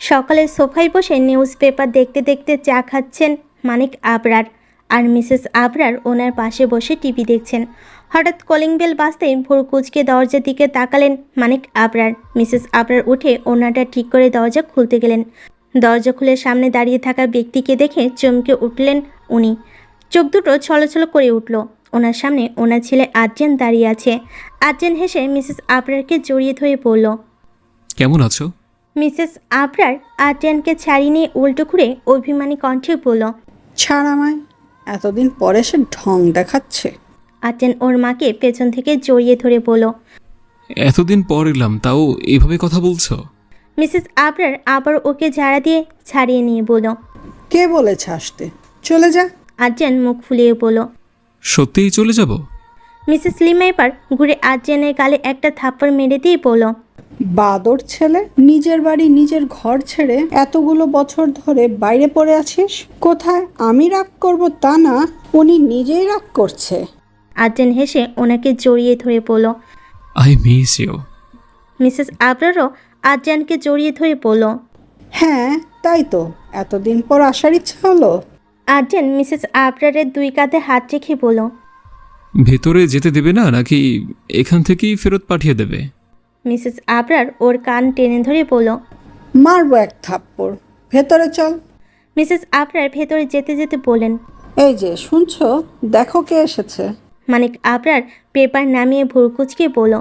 সকালে সোফায় বসে নিউজ পেপার দেখতে দেখতে চা খাচ্ছেন মানিক আবরার, আর মিসেস আবরার ওনার পাশে বসে টিভি দেখছেন। হঠাৎ কলিং বেল বাজতেই ভোর কুঁচকে দরজার দিকে তাকালেন মানিক আবরার। মিসেস আবরার উঠে ওনাটা ঠিক করে দরজা খুলতে গেলেন। দরজা খুলে সামনে দাঁড়িয়ে থাকা ব্যক্তিকে দেখে চমকে উঠলেন উনি। চোখ দুটো ছলছল করে উঠল। ওনার সামনে ওনার ছেলে আর্যেন দাঁড়িয়ে আছে। আর্যেন হেসে মিসেস আবরারকে জড়িয়ে ধরে বলল, কেমন আছো? মিসেস আবরার আর্যেনকে ছাড়িয়ে নিয়ে উল্টো ঘুরে অভিমানী কণ্ঠে বলল, ছাড় আমায়, এতদিন পরে সে ঢং দেখাচ্ছে। আর্যেন ওর মাকে পেছন থেকে জড়িয়ে ধরে বলল। এতদিন পর এলাম, তাও এভাবে কথা বলছো? মিসেস আবরার আবার ওকে ঝাড়া দিয়ে ছাড়িয়ে নিয়ে বলল, কে বলেছে আসতে? চলে যা। আর্যেন মুখ ফুলিয়ে বলল। সত্যিই চলে যাব? মিসেস লিমা এবার ঘুরে আর্যেনের গালে একটা থাপ্পড় মেরে দিয়ে বলল, বাদর ছেলে, নিজের বাড়ি নিজের ঘর ছেড়ে এতগুলো বছর ধরে বাইরে পড়ে আছিস। কোথায় আমি রাগ করব তা না, উনি নিজেই রাগ করছে। আর্যেন হেসে ওনাকে জড়িয়ে ধরে বলল। I miss you. মিসেস আবরারও আর্যেনকে জড়িয়ে ধরে বলল। হ্যাঁ তাই তো, এতদিন পর আসার ইচ্ছা হলো। আর্যেন মিসেস আবরারের দুই কাঁধে হাত রেখে বলল, ভেতরে যেতে দেবে না নাকি এখান থেকেই ফেরত পাঠিয়ে দেবে? মিসেস আবরার ওর কান টেনে ধরে বলল। মারবো এক থাপ্পড়, ভেতরে চল। মিসেস আবরার ভেতরে যেতে যেতে বললেন, এই যে শুনছো, দেখো কে এসেছে। মানিক আবরার পেপার নামিয়ে ভুরকুচকে বলল।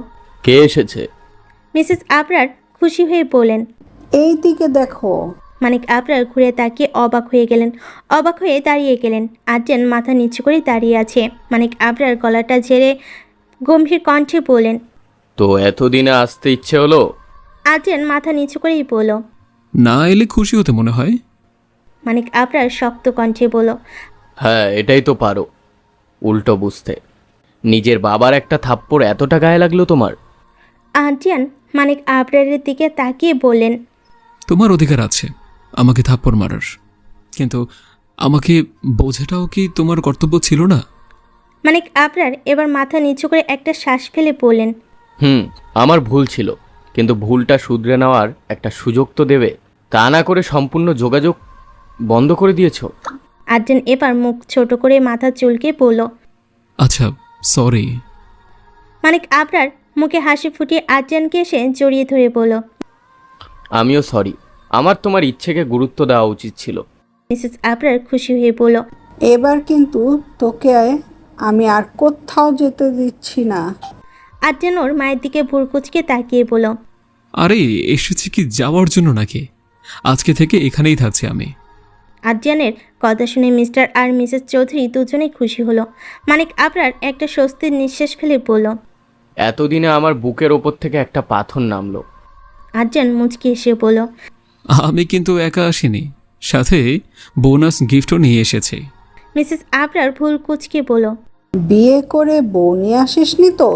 কে এসেছে? মিসেস আবরার খুশি হয়ে বললেন। এই দিকে দেখো। মানিক আবরার ঘুরে তাকিয়ে অবাক হয়ে গেলেন। অবাক হয়ে দাঁড়িয়ে গেলেন। আর্যেন মাথা নিচু করে দাঁড়িয়ে আছে। মানিক আবরার গলাটা ঝেড়ে গম্ভীর কণ্ঠে বললেন, তো এতদিনে আসতে ইচ্ছে হলো? আর্যেন মাথা নিচু করেই বলল। না এলে খুশি হতে মনে হয়। মানিক আবরার শক্ত কণ্ঠে বলল। হ্যাঁ, এটাই তো পারো উল্টো বুঝতে। নিজের বাবার একটা থাপ্পড় এতটা গায়ে লাগলো তোমার? আর্যেন মানিক আবরারের দিকে তাকিয়ে বললেন, তোমার অধিকার আছে আমাকে থাপ্পড় মারার, কিন্তু আমাকে বোঝাটাও কি তোমার কর্তব্য ছিল না? মানিক আবরার এবার মাথা নিচু করে একটা শ্বাস ফেলে বললেন, আমার ভুল ছিল, কিন্তু ভুলটা শুধরে নেওয়ার একটা সুযোগ তো দেবে। তা না করে সম্পূর্ণ যোগাযোগ বন্ধ করে দিয়েছো। আর্যেন এবার মুখ ছোট করে মাথা চুলকে বলল। আচ্ছা সরি। মানিক আবরার মুখে হাসি ফুটিয়ে আর্যেনকে এসে জড়িয়ে ধরে বলল। আমিও সরি, আমার তোমার ইচ্ছেকে গুরুত্ব দেওয়া উচিত ছিল। মিসেস আবরার খুশি হয়ে বলল। এবার কিন্তু তোকে আমি আর কোথাও যেতে দিচ্ছি না। আর্যেন ওর মায়ের দিকে ভুরকুচকে তাকিয়ে বলল। আরে এসেছি কি যাওয়ার জন্য নাকি? আজকে থেকে এখানেই থাকছি আমি। আর্যেনের কথা শুনে মিস্টার আর মিসেস চৌধুরী দুজনেই খুশি হলো। মানিক আবরার একটা স্বস্তির নিঃশ্বাস ফেলে বলল। এতদিনে আমার বুকের ওপর থেকে একটা পাথর নামলো। আর্যেন মুচকি এসে বলল। আমি কিন্তু একা আসিনি, সাথে বোনাস গিফটও নিয়ে এসেছি। মিসেস আবরার ভুল কুচকে বলল। বিয়ে করে বউ নিয়ে আসিসনি তো?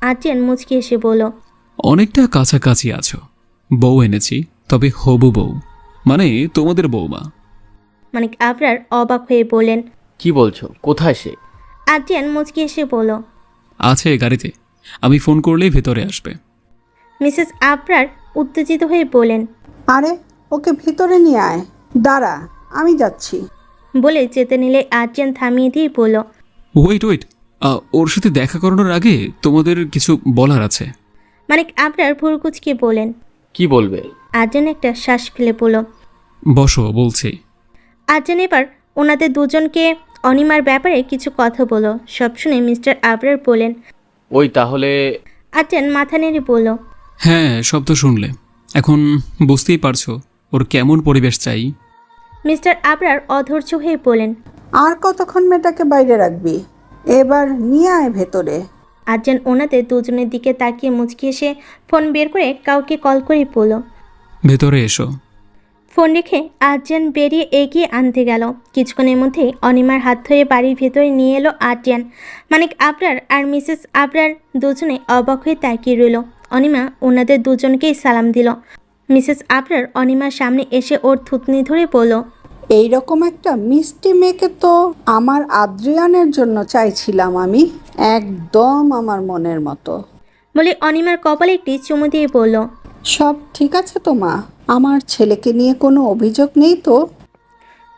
আর্যেন মুচকি এসে বলল। অনেকটা কাছাকাছি আছো। বউ এনেছি, তবে হবু বউ, মানে তোমাদের বউমা। মানিক আবরার অবাক হয়ে বললেন। কি বলছো? কোথায় সে? আর্যেন মুচকি এসে বলল। আছে গাড়িতে, আমি ফোন করলেই ভেতরে আসবে। মিসেস আবরার উত্তেজিত হয়ে বললেন। আরে ওকে ভিতরে নিয়ে আয়, দাঁড়া আমি যাচ্ছি। বলে যেতে নিলে আর্যেন থামিয়ে দিয়ে বলল। ওয়েট ওয়েট, ওর সাথে দেখা করানোর আগে তোমাদের কিছু বলার আছে। মানিক আবরার ভুরকুচকে বললেন। কি বলবে? আর্যেন একটা শ্বাস ফেলে বলল। বসো বলছি। আর্যেন এবার ওনাদের দুজনকে অনিমার ব্যাপারে কিছু কথা বলো। সব শুনে মিস্টার আবরার বলেন। ওই তাহলে আর্যেন মাথা নেড়ে বলল। হ্যাঁ সব তো শুনলে, এখন বুঝতেই পারছো ওর কেমন পরিবেশ চাই। মিস্টার আবরার অধৈর্য হয়ে বলেন। আর কতক্ষণ মেয়েটাকে বাইরে রাখবি? এবার নিয়ে আয় ভেতরে। আর্যেন ওনাদের দুজনের দিকে তাকিয়ে মুচকি এসে ফোন বের করে কাউকে কল করে বলল। ভেতরে এসো। ফোন রেখে আর্যেন বেরিয়ে এগিয়ে আনতে গেল। কিছুক্ষণের মধ্যেই অনিমার হাত ধরে বাড়ির ভেতরে নিয়ে এলো আর্যেন। মানিক আবরার আর মিসেস আবরার দুজনে অবাক হয়ে তাকিয়ে রইল। অনিমা ওনাদের দুজনকেই সালাম দিল। মিসেস আবরার অনিমার সামনে এসে ওর থুতনি ধরে বলল। এইরকম একটা মিষ্টি মেয়েকে তো আমার আদ্রিয়ানের জন্য চাইছিলাম আমি, একদম আমার মনের মতো। বলে অনিমার কপালে একটি চুমু দিয়ে বলল। সব ঠিক আছে তো মা? আমার ছেলেকে নিয়ে কোনো অভিযোগ নেই তো?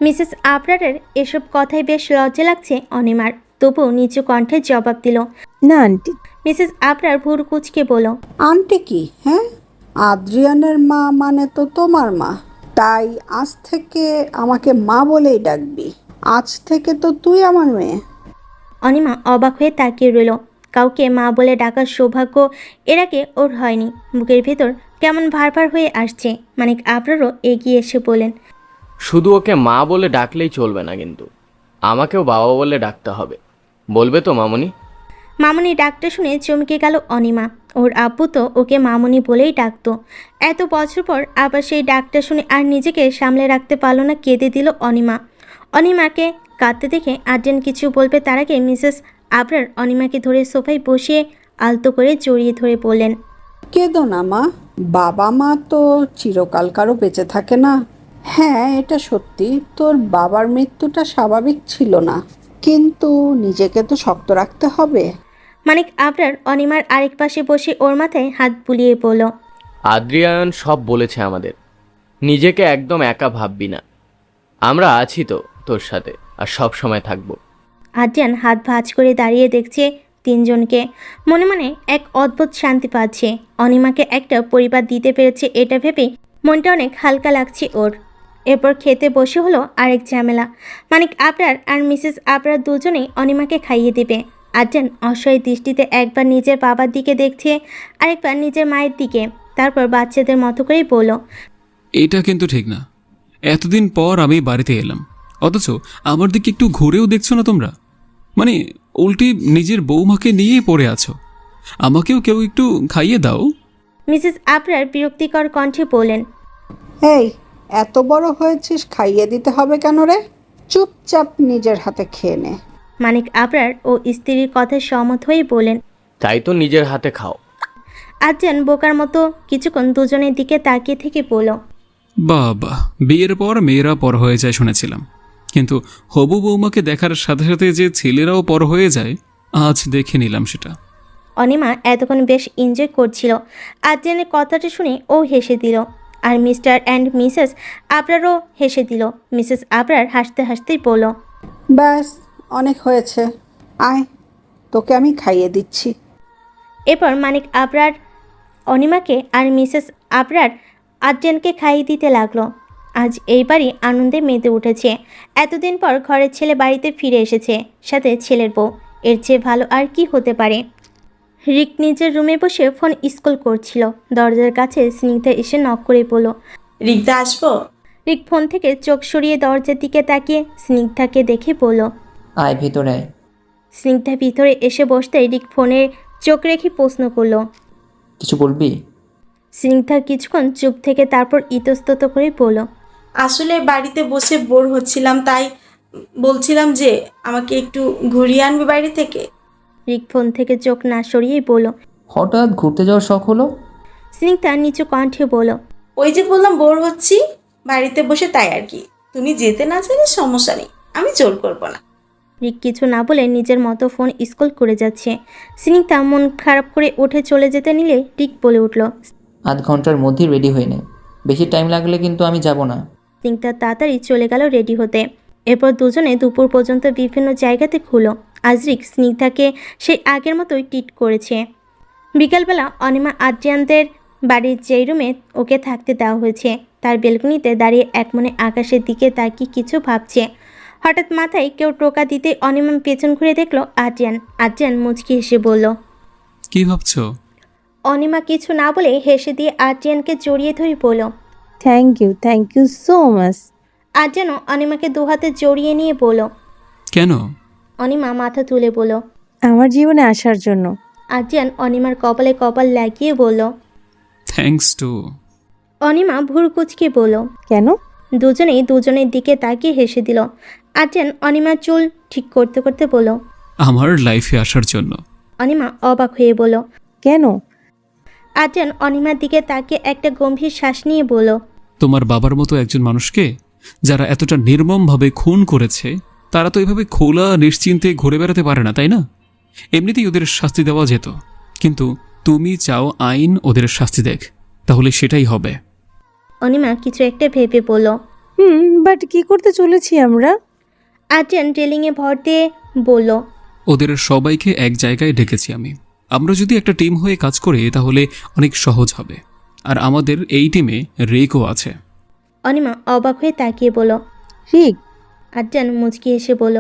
মিসেস আবরারের এসব কথায় বেশ লজ্জা লাগছে অনিমার, তবুও নিচু কণ্ঠে জবাব দিল। না আন্টি। মিসেস আবরার ভুরু কুঁচকে বলল, আন্টি কি? হ্যাঁ, আদ্রিয়ানের মা মানে তো তোমার মা, তাই আজ থেকে আমাকে মা বলেই ডাকবি। আজ থেকে তো তুই আমার মেয়ে। অনিমা অবাক হয়ে তাকিয়ে রইল। কাউকে মা বলে ডাকার সৌভাগ্য এর আগে ওর হয়নি। বুকের ভেতর কেমন ভার ভার হয়ে আসছে। মানিক আবরারও এগিয়ে এসে বলেন, শুধু ওকে মা বলে ডাকলেই চলবে না, কিন্তু আমাকেও বাবা বলে ডাকতে হবে। বলবে তো মামনি? মামনি ডাকটা শুনে চমকে গেল অনিমা। ওর আব্বু তো ওকে মামনি বলেই ডাকতো। এত বছর পর আবার সেই ডাকটা শুনে আর নিজেকে সামলে রাখতে পারল না, কেঁদে দিল অনিমা। অনিমাকে কাঁদতে দেখে আদ্রিয়ান কিছু বলবে তার আগে মিসেস আবরার অনিমাকে ধরে সোফায় বসিয়ে আলতো করে জড়িয়ে ধরে বললেন, কেঁদো না মা, বাবা মা তো চিরকাল কারো বেঁচে থাকে না। হ্যাঁ, এটা সত্যি, তোর বাবার মৃত্যুটা স্বাভাবিক ছিল না, কিন্তু নিজেকে তো শক্ত রাখতে হবে। মানিক আবরার অনিমার আরেক পাশে বসে ওর মাথায় হাত বুলিয়ে বলল, আদ্রিয়ান সব বলেছে আমাদের, নিজেকে একদম একা ভাববি না। আমরা আছি তো তোর সাথে, আর সব সময় থাকবো। আদ্রিয়ান হাত ভাঁজ করে দাঁড়িয়ে দেখছে তিনজনকে। মনে মনে এক অদ্ভুত শান্তি পাচ্ছে। অনিমাকে একটা পরিবার দিতে পেরেছে এটা ভেবেই মনটা অনেক হালকা লাগছে ওর। এরপর খেতে বসে হলো আরেক ঝামেলা। মানিক আবরার আর মিসেস আবরার দুজনেই অনিমাকে খাইয়ে দেবে। আদ্রিয়ান অসহায় দৃষ্টিতে একবার নিজের বাবার দিকে দেখছে, আরেকবার নিজের মায়ের দিকে, তারপর বাচ্চাদের মতো করেই বলল, এটা কিন্তু ঠিক না। এতদিন পর আমি বাড়িতে এলাম, অথচ আমার দিকে একটু ঘুরেও দেখছো না তোমরা। মানে উল্টে নিজের বৌমাকে নিয়ে পড়ে আছো। আমাকেও কেউ একটু খাইয়ে দাও। মিসেস আবরার বিরক্তিকর কণ্ঠে বললেন, এই, এত বড় হয়েছিস, খাইয়ে দিতে হবে কেন রে? চুপচাপ নিজের হাতে খেয়ে নে। মানিক আবরার ও স্ত্রীর কথায় সহমত হয়ে বলেন। তাই তো নিজের হাতে খাও। আদ্রিয়ান বোকার মতো কিছুক্ষণ দুজনের দিকে তাকিয়ে থেকে বলল, বাবা, বিয়ের পর মেয়েরা পর হয়ে যায় শুনেছিলাম, কিন্তু হবু বৌমাকে দেখার সাথে সাথে যে ছেলেরাও পর হয়ে যায়, আজ দেখে নিলাম সেটা। অনিমা এতক্ষণ বেশ এনজয় করছিল। আদ্রিয়ানের কথাটা শুনে ও হেসে দিল, আর মিস্টার অ্যান্ড মিসেস আবরারও হেসে দিল। মিসেস আবরার হাসতে হাসতেই বলল, ব্যাস, অনেক হয়েছে, আয়, তোকে আমি খাইয়ে দিচ্ছি। এরপর মানিক আবরার অনিমাকে আর মিসেস আবরার আদ্রিয়ানকে খাইয়ে দিতে লাগলো। আজ এইবারই আনন্দে মেতে উঠেছে। এতদিন পর ঘরের ছেলে বাড়িতে ফিরে এসেছে, সাথে ছেলের বউ। এর চেয়ে ভালো আর কি হতে পারে। রিক নিজের রুমে বসে ফোন স্ক্রল করছিল। দরজার কাছে স্নিগ্ধা এসে নক করে বলল, রিক্তা আসবো? রিক ফোন থেকে চোখ সরিয়ে দরজার দিকে তাকিয়ে স্নিগ্ধাকে দেখে বলল, আয় ভিতরে আয়। স্নিগ্ধা ভিতরে এসে বসতেই রিক ফোনে চোখ রেখে প্রশ্ন করল। কিছু বলবি? স্নিগ্ধা কিছুক্ষণ চুপ থেকে তারপর ইতস্তত করে বলল, আসলে বাড়িতে বসে বোর হচ্ছিলাম, তাই বলছিলাম যে আমাকে একটু ঘুরিয়ে আনবে বাইরে থেকে। রিক ফোন থেকে চোখ না সরিয়েই বলল। হঠাৎ ঘুরতে যাওয়ার শখ হলো? স্নিগ্ধা নিচু কণ্ঠে বলল, ওই যে বললাম বোর হচ্ছি বাড়িতে বসে, তাই আর কি। তুমি যেতে না চাইলে সমস্যা নেই, আমি জোর করবো না। রিক কিছু না বলে নিজের মতো ফোন স্ক্রল করে যাচ্ছে। স্নিগ্ধা মন খারাপ করে উঠে চলে যেতে নিলে রিক বলে উঠল, আধ ঘন্টার মধ্যেই রেডি হয়ে নে, বেশি টাইম লাগলে কিন্তু আমি যাব না। স্নিগ্ধা তাড়াতাড়ি চলে গেল রেডি হতে। এরপর দুজনে দুপুর পর্যন্ত বিভিন্ন জায়গাতে ঘুরল। আজ রিক স্নিগ্ধাকে সেই আগের মতোই ট্রিট করেছে। বিকালবেলা অনিমা আদ্রিয়ানদের বাড়ির যেই রুমে ওকে থাকতে দেওয়া হয়েছে তার বেলকনিতে দাঁড়িয়ে একমনে আকাশের দিকে তাকিয়ে কিছু ভাবছে। হঠাৎ মাথায় কেউ টোকা দিতে অনিমা পেছন ঘুরে দেখলো আদ্রিয়ান। আদ্রিয়ান মুচকি হেসে বলল, কি ভাবছো? অনিমা কিছু না বলে হেসে দিয়ে আদ্রিয়ানকে জড়িয়ে ধরে বলল। Thank you so much. আদ্রিয়ানও অনিমাকে দুহাতে জড়িয়ে নিয়ে বলল। কেন? অনিমা মাথা তুলে বলল। আমার জীবনে আসার জন্য। আদ্রিয়ান অনিমার কপালে কপাল লাগিয়ে বলল। Thanks to. অনিমা ভুরু কুচকে বলল। কেন? দুজনেই দুজনের দিকে তাকিয়ে হেসে দিল। আদ্রিয়ান অনিমার চুল ঠিক করতে করতে বলল, আমার লাইফে আসার জন্য। অনিমা অবাক হয়ে বলল, কেন? আদ্রিয়ান অনিমার দিকে তাকিয়ে একটা গম্ভীর শ্বাস নিয়ে বলল, তোমার বাবার মতো একজন মানুষকে যারা এতটা নির্মমভাবে খুন করেছে, তারা তো এভাবে খোলা নিশ্চিন্তে ঘুরে বেড়াতে পারে না, তাই না? এমনিতেই ওদের শাস্তি দেওয়া যেত, কিন্তু তুমি চাও আইন ওদের শাস্তি দেখ, তাহলে সেটাই হবে। অনিমা কিছু একটা ভেবে বলল। বাট কি করতে চলেছি আমরা? আদ্রিয়ান রেলিংয়ে ভর দিয়ে বলল। ওদের সবাইকে এক জায়গায় ডেকেছি আমি। আমরা যদি একটা টিম হয়ে কাজ করি তাহলে অনেক সহজ হবে। আর আমাদের এই টিমে রেকও আছে। অনিমা অবাক হয়ে তাকিয়ে বলল। রিক, আদ্রিয়ান মুচকি এসে বলল।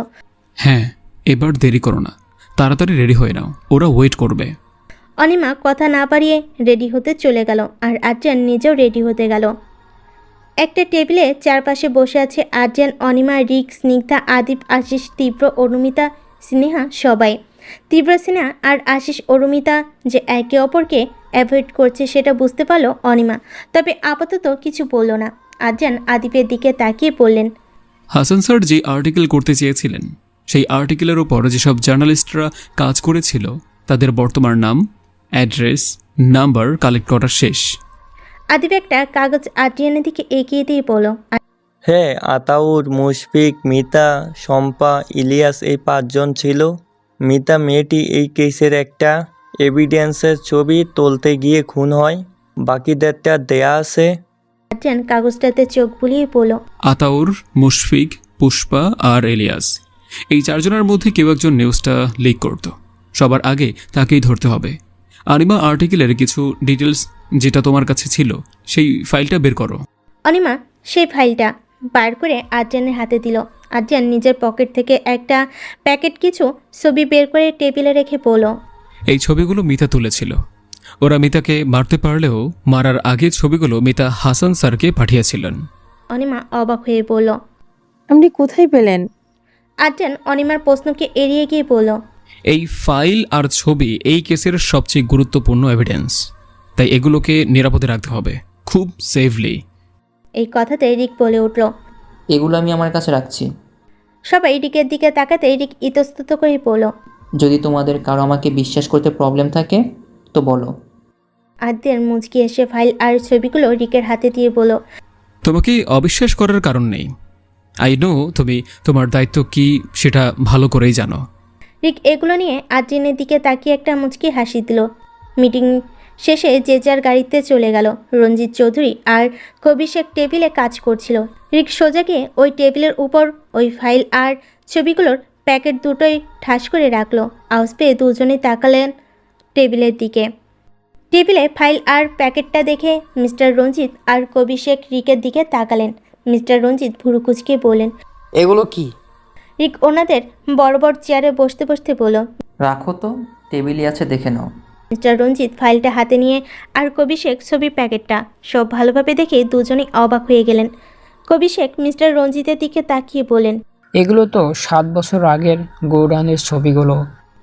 হ্যাঁ, এবার দেরি করো না, তাড়াতাড়ি রেডি হয়ে নাও, ওরা ওয়েট করবে। অনিমা কথা না পারিয়ে রেডি হতে চলে গেল আর আদ্রিয়ান নিজেও রেডি হতে গেল। একটা টেবিলে চারপাশে বসে আছে আদ্রিয়ান, অনিমা, রিক, স্নিগ্ধা, আদিপ, আশিস, তীব্র, অরুমিতা, স্নেহা সবাই। তীব্র, স্নেহা আর আশিস অরুমিতা যে একে অপরকে অ্যাভয়েড করছে সেটা বুঝতে পারল অনিমা, তবে আপাতত কিছু বলল না। আদ্রিয়ান আদিপের দিকে তাকিয়ে বললেন। হাসান স্যার যে আর্টিকেল করতে চেয়েছিলেন সেই আর্টিকেলের ওপর যেসব জার্নালিস্টরা কাজ করেছিল তাদের বর্তমান নাম, অ্যাড্রেস, নাম্বার কালেক্ট করা শেষ। আদিপ একটা কাগজ আদ্রিয়ানের দিকে এগিয়ে দিয়ে বলল। হ্যাঁ, আতাউর, মুশফিক, মিতা, শম্পা, ইলিয়াস এই 5 জন ছিল। মিতা মেয়েটি এই কেসের একটা এভিডেন্সের ছবি তুলতে গিয়ে খুন হয়। বাকিদেরটা দেয়া আছে। আদ্রিয়ান কাগজটাতে চোখ বুলিয়ে বলল। আতাউর, মুশফিক, পুষ্পা আর এলিয়াস, এই 4 জনের মধ্যে কেউ একজন নিউজটা লিক করত। সবার আগে তাকেই ধরতে হবে। অনিমা, আর্টিকেলের কিছু ডিটেলস যেটা তোমার কাছে ছিল সেই ফাইলটা বের করো। অনিমা সেই ফাইলটা বার করে আদ্রিয়ানের হাতে দিল। আদ্রিয়ান নিজের পকেট থেকে একটা প্যাকেট কিছু ছবি বের করে টেবিলে রেখে বলল। এই ছবিগুলো মিতা তুলেছিল। ওরা মিতাকে মারতে পারলেও মারার আগে ছবিগুলো মিতা হাসান স্যারকে পাঠিয়েছিলেন। অনিমা অবাক হয়ে বলল। আপনি কোথায় পেলেন? আদ্রিয়ান অনিমার প্রশ্নকে এড়িয়ে গিয়ে বলল। এই ফাইল আর ছবি এই কেসের সবচেয়ে গুরুত্বপূর্ণ এভিডেন্স, তাই এগুলোকে নিরাপদে রাখতে হবে, খুব সেফলি। এই কথাতে রিক বলে উঠল। এগুলো আমি আমার কাছে রাখছি। সবাই রিকের দিকে তাকাতে রিক ইতস্তত করে বলল। যদি তোমাদের কারো আমাকে বিশ্বাস করতে প্রবলেম থাকে তো বলো। আদ্রিয়ান মুচকি এসে ফাইল আর ছবিগুলো রিকের হাতে দিয়ে বলল। তোমাকে অবিশ্বাস করার কারণ নেই। আই নো তুমি তোমার দায়িত্ব কি সেটা ভালো করেই জানো। রিক এগুলো নিয়ে আদ্রিয়ানের দিকে তাকিয়ে একটা মুচকি হাসি দিল। মিটিং শেষে যে যার গাড়িতে চলে গেল। রঞ্জিত চৌধুরী আর কবি শেখ টেবিলে কাজ করছিল। রিক সোজা গিয়ে ওই টেবিলের উপর ওই ফাইল আর ছবিগুলোর প্যাকেট দুটোই ঠাস করে রাখলো। আওয়াজ পেয়ে দুজনেই তাকালেন টেবিলের দিকে। টেবিলে ফাইল আর প্যাকেটটা দেখে মিস্টার রঞ্জিত আর কবি শেখ রিকের দিকে তাকালেন। মিস্টার রঞ্জিত ভুরু কুঁচকে বললেন। এগুলো কি? রিক ওনাদের বড় বড় চেয়ারে বসতে বসতে বলল। রাখো তো, টেবিলই আছে, দেখে নাও। মিস্টার রঞ্জিত ফাইলটা হাতে নিয়ে আর কবি শেখ ছবির প্যাকেটটা সব ভালোভাবে দেখে দুজনেই অবাক হয়ে গেলেন। কবি শেখ মিস্টার রঞ্জিতের দিকে তাকিয়ে বলেন। এগুলো তো 7 বছর আগের গৌরানের ছবিগুলো।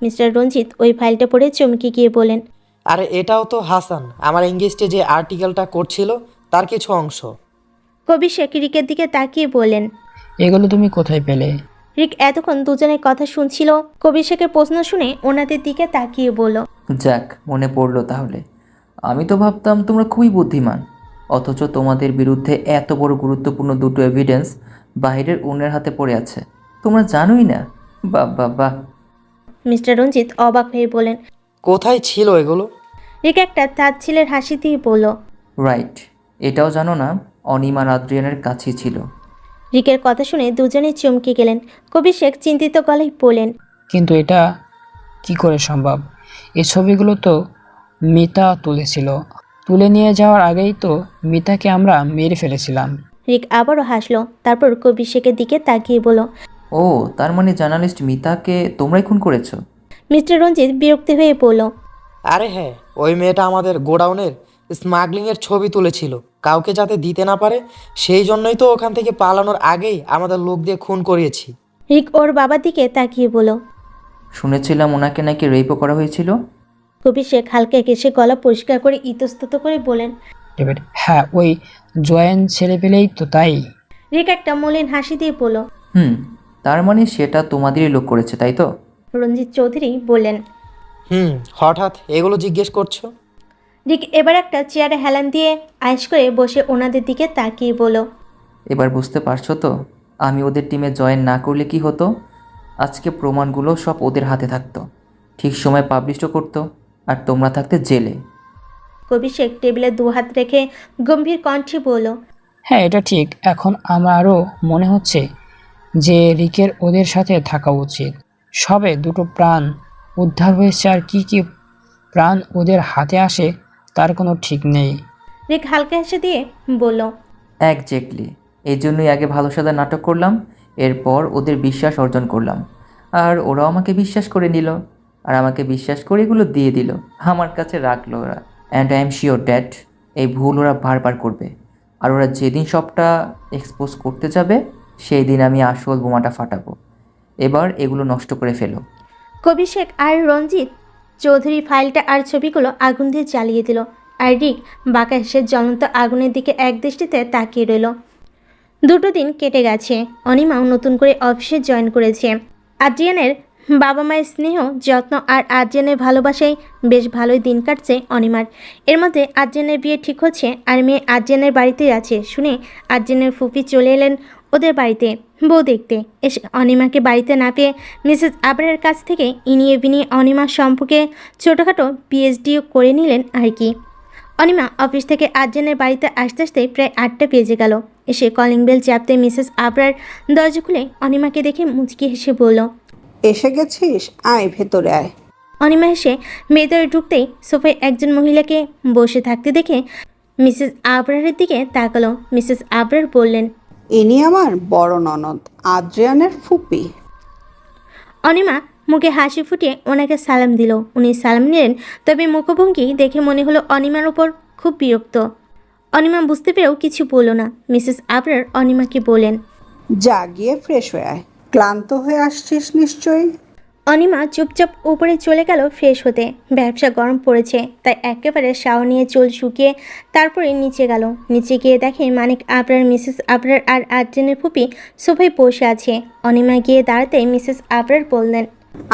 মিস্টার রঞ্জিত ওই ফাইলটা পড়ে চমকে গিয়ে বলেন। আরে এটাও তো হাসান আমার এঙ্গেজডে যে আর্টিকেলটা করছিল তার কিছু অংশ। কবি শেখ রিকের দিকে তাকিয়ে বলেন। এগুলো তুমি কোথায় পেলে? রিক এতক্ষণ দুজনের কথা শুনছিল। কবি শেখের প্রশ্ন শুনে ওনাদের দিকে তাকিয়ে বলল। যাক, মনে পড়লো তাহলে। আমি তো ভাবতাম তোমরা খুবই বুদ্ধিমান, অথচ তোমাদের বিরুদ্ধে এত বড় গুরুত্বপূর্ণ দুটো এভিডেন্স বাইরের অন্যের হাতে পড়ে আছে, তোমরা জানোই না। বাহ বাহ বাহ। মিস্টার রঞ্জিত অবাক হয়ে বলেন। কোথায় ছিল এগুলো? রিক একটা তাচ্ছিলের হাসি দিয়ে বলল। রাইট, এটাও জানো না অনিমা আদ্রিয়ানের কাছেই ছিল। রিকের কথা শুনে দুজনেই চমকে গেলেন। কবি শেখ চিন্তিত গলায় বলেন। কিন্তু এটা কি করে সম্ভব? এই ছবিগুলো তো মিতা তুলেছিল। তুলে নিয়ে যাওয়ার আগেই তো মিতাকে আমরা মেরে ফেলেছিলাম। রিক আবারও হাসলো, তারপর কবি শেখের দিকে তাকিয়ে বলল। ও, তার মানে জার্নালিস্ট মিতাকে তোমরাই খুন করেছো? মিস্টার রঞ্জিত বিরক্তি হয়ে বলল। আরে হ্যাঁ, ওই মেয়েটা আমাদের গোডাউনের স্মাগলিংয়ের ছবি তুলেছিল কাউকে যাতে দিতে না পারে, সেই জন্যই তো ওখান থেকে পালানোর আগেই আমাদের লোক দিয়ে খুন করিয়েছি। রিক ওর বাবার দিকে তাকিয়ে বলল। শুনেছিলাম ওনাকে নাকি রেপও করা হয়েছিল। কবি শেখ হালকা কেসে গলা পরিষ্কার করে ইতস্তত করে বলেন। হ্যাঁ, ওই জয়েন ছেলে পেলেই তো তাই। রিক একটা মলিন হাসি দিয়ে বলল। তার মানে সেটা তোমাদেরই লোক করেছে, তাই তো? রঞ্জিত চৌধুরী বললেন। হঠাৎ এগুলো জিজ্ঞেস করছো? রিক এবার একটা চেয়ারে হেলান দিয়ে আয়েশ করে বসে ওনাদের দিকে তাকিয়ে বলল। এবার বুঝতে পারছো তো আমি ওদের টিমে জয়েন না করলে কি হতো? আজকে প্রমাণগুলো সব ওদের হাতে থাকতো, ঠিক সময় পাবলিশও করতো, আর তোমরা থাকতে জেলে। কবির শেখ টেবিলে দুহাত রেখে গম্ভীর কণ্ঠে বলল, হ্যাঁ, এটা ঠিক। এখন আমারও মনে হচ্ছে যে রিকের ওদের সাথে থাকা উচিত। সবে দুটো প্রাণ উদ্ধার হয়েছে, আর কি কি প্রাণ ওদের হাতে আসে তার কোনো ঠিক নেই। রিক হালকা হেসে দিয়ে বলল, একজ্যাক্টলি, এই জন্যই আগে ভালো সাদা নাটক করলাম, এরপর ওদের বিশ্বাস অর্জন করলাম, আর ওরাও আমাকে বিশ্বাস করে নিল, আর আমাকে বিশ্বাস করে এগুলো দিয়ে দিল, আমার কাছে রাখলো ওরা। And I am sure that এই ভুল ওরা বারবার করবে, আর ওরা যেদিন সবটা এক্সপোজ করতে যাবে সেই দিন আমি আসল বোমাটা ফাটাবো। এবার এগুলো নষ্ট করে ফেলো। কবির শেখ আর রঞ্জিত চৌধুরী ফাইলটা আর ছবিগুলো আগুন দিয়ে জ্বালিয়ে দিল, আর রিক বাঁকা হেসে জ্বলন্ত আগুনের দিকে একদৃষ্টিতে তাকিয়ে রইল। দুটো দিন কেটে গেছে। অনিমাও নতুন করে অফিসে জয়েন করেছে। আদ্রিয়ানের বাবা মায়ের স্নেহ, যত্ন আর আদ্রিয়ানের ভালোবাসায় বেশ ভালোই দিন কাটছে অনিমার। এর মধ্যে আদ্রিয়ানের বিয়ে ঠিক হচ্ছে, আর মেয়ে আদ্রিয়ানের বাড়িতেই আছে শুনে আদ্রিয়ানের ফুপি চলে এলেন ওদের বাড়িতে বউ দেখতে। এসে অনিমাকে বাড়িতে না পেয়ে মিসেস আবরারের কাছ থেকে ইনিয়ে বিনিয়ে অনিমার সম্পর্কে ছোটোখাটো পিএইচডিও করে নিলেন আর কি। অনিমা অফিস থেকে আদ্রিয়ানের বাড়িতে আসতে আসতে প্রায় 8টা বেজে গেল। এসে কলিং বেল চাপতে মিসেস আবরার দরজা খুলে অনিমাকে দেখে মুচকি হেসে বলল, এসে গেছিস, আয় ভেতরে আয়। অনিমা এসে ভেতরে ঢুকতেই সোফায় একজন মহিলাকে বসে থাকতে দেখে মিসেস আবরারের দিকে তাকালো। মিসেস আবরার বললেন, ইনি আমার বড় ননদ, আদ্রিয়ানের ফুপি। অনিমা মুখে হাসি ফুটিয়ে ওনাকে সালাম দিল। উনি সালাম নিলেন, তবে মুখভঙ্গি দেখে মনে হলো অনিমার উপর খুব বিরক্ত। অনিমা বুঝতে পেরেও কিছু বলল না। মিসেস আবরার অনিমাকে বলেন, যা গিয়ে ফ্রেশ হয়ে আয়, ক্লান্ত হয়ে আসছিস নিশ্চয়ই। অনিমা চুপচাপ উপরে চলে গেল ফ্রেশ হতে। ব্যবসা গরম পড়েছে, তাই একেবারে শাওয়ার নিয়ে চুল শুকিয়ে তারপরে নিচে গেল। নিচে গিয়ে দেখে মানিক আবরার, মিসেস আবরার আর আদ্রিয়ানের ফুপি সোফায় বসে আছে। অনিমা গিয়ে দাঁড়াতে মিসেস আবরার বললেন,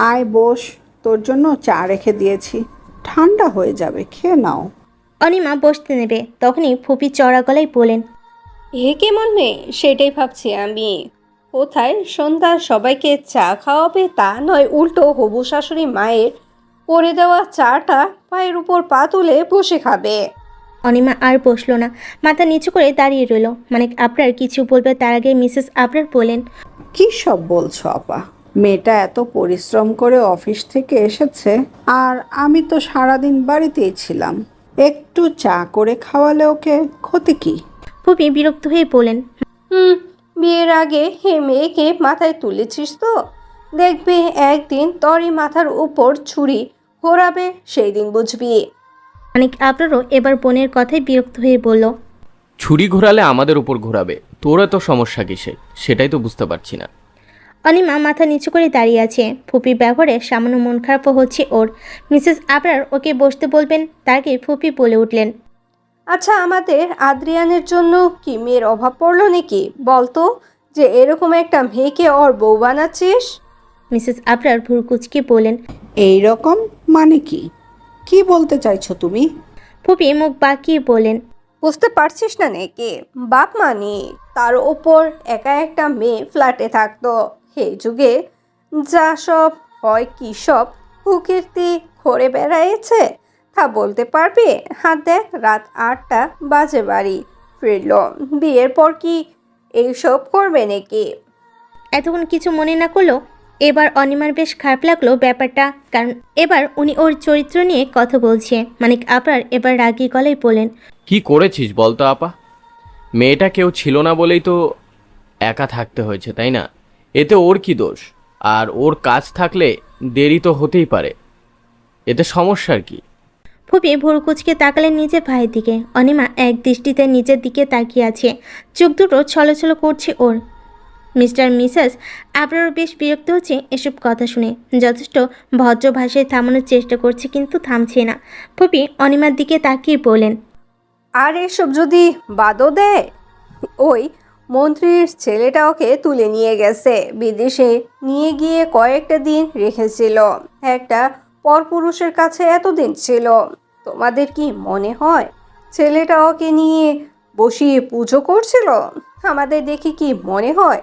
আয় বস, তোর জন্য চা রেখে দিয়েছি, ঠান্ডা হয়ে যাবে, খেয়ে নাও। অনিমা বসতে নেবে, তখনই ফুপি চড়া গলায় বলেন, এ কেমন মেয়ে সেটাই ভাবছি আমি। কোথায় সন্ধ্যা সবাইকে চা খাওয়াবে তা নয়, উল্টো হবু শাশুড়ি মায়ের করে দেওয়া চাটা পায়ের উপর পা তুলে বসে খাবে। অনিমা আর বসলো না, মাথা নিচু করে দাঁড়িয়ে রইল। মানিক আবরার কিছু বলবে তার আগে মিসেস আবরার বলেন, কি সব বলছো আপা? মেয়েটা এত পরিশ্রম করে অফিস থেকে এসেছে, আর আমি তো সারাদিন বাড়িতেই ছিলাম, একটু চা করে খাওয়ালে ওকে ক্ষতি কি? ফুপি বিরক্ত হয়ে বলেন, বিয়ের আগে হে মেয়েকে মাথায় তুলেছিস তো, দেখবে একদিন তোরই মাথার উপর ছুরি ঘোরাবে, সেই দিন বুঝবি। মানিক আবরারও এবার বোনের কথায় বিরক্ত হয়ে বলল, ছুরি ঘোরালে আমাদের উপর ঘোরাবে, তোরা তো সমস্যা কিসে সেটাই তো বুঝতে পারছি না। অনিমা মাথা নিচু করে দাঁড়িয়ে আছে। ফুপির ব্যবহারে সামান্য মন খারাপও হচ্ছে ওর। মিসেস আবরার ওকে বসতে বলবেন, তার আগে ফুপি বলে উঠলেন, আচ্ছা, আমাদের আদ্রিয়ানের জন্য কি মেয়ের অভাব পড়লো নাকি? বলতো যে এরকম একটা মেয়েকে ওর বউ বানাচ্ছিস। মিসেস আবরার ভুরকুচকে বলেন, এই রকম মানে কি? কি বলতে চাইছো তুমি? ফুপি মুখ বাঁকিয়ে বলেন, বুঝতে পারছিস না নাকি? বাপ মানি, তার ওপর একা একটা মেয়ে ফ্ল্যাটে থাকতো। এই যুগে যা সব হয়, কি সব কুকীর্তি করে বেড়াইছে তা বলতে পারবি? হাত দেখ, রাত 8টা বাজে বাড়ি ফিরল। বিয়ের পর কি এইসব করবে নাকি? এতক্ষণ কিছু মনে না করলেও এবার অনিমার বেশ খারাপ লাগলো ব্যাপারটা, কারণ এবার উনি ওর চরিত্র নিয়ে কথা বলছে। মানিক আবরার এবার রাগী গলায় বলেন, কি করেছিস বলতো আপা? মেয়েটা কেউ ছিল না বলেই তো একা থাকতে হয়েছে, তাই না? এতে ওর কি দোষ? আর ওর কাজ থাকলে দেরি তো হতেই পারে, এতে সমস্যার কি? ফুপি ভুরকুচকে তাকালেন নিজের ভাইয়ের দিকে। অনিমা এক দৃষ্টিতে নিজের দিকে তাকিয়ে আছে, চোখ দুটো ছলছল করছে ওর। মিস্টার মিসেস আবরারও বেশ বিরক্ত হচ্ছে এসব কথা শুনে। যথেষ্ট ভদ্র ভাষায় থামানোর চেষ্টা করছে, কিন্তু থামছে না। ফুপি অনিমার দিকে তাকিয়ে বলেন, আর এসব যদি বাদও দেয়, ওই মন্ত্রীর ছেলেটা ওকে তুলে নিয়ে গেছে বিদেশে, নিয়ে গিয়ে কয়েকটা দিন রেখেছিল। একটা পরপুরুষের কাছে এতদিন ছিল। তোমাদের কি মনে হয় ছেলেটা ওকে নিয়ে বসিয়ে পুজো করছিল? আমাদের দেখে কি মনে হয়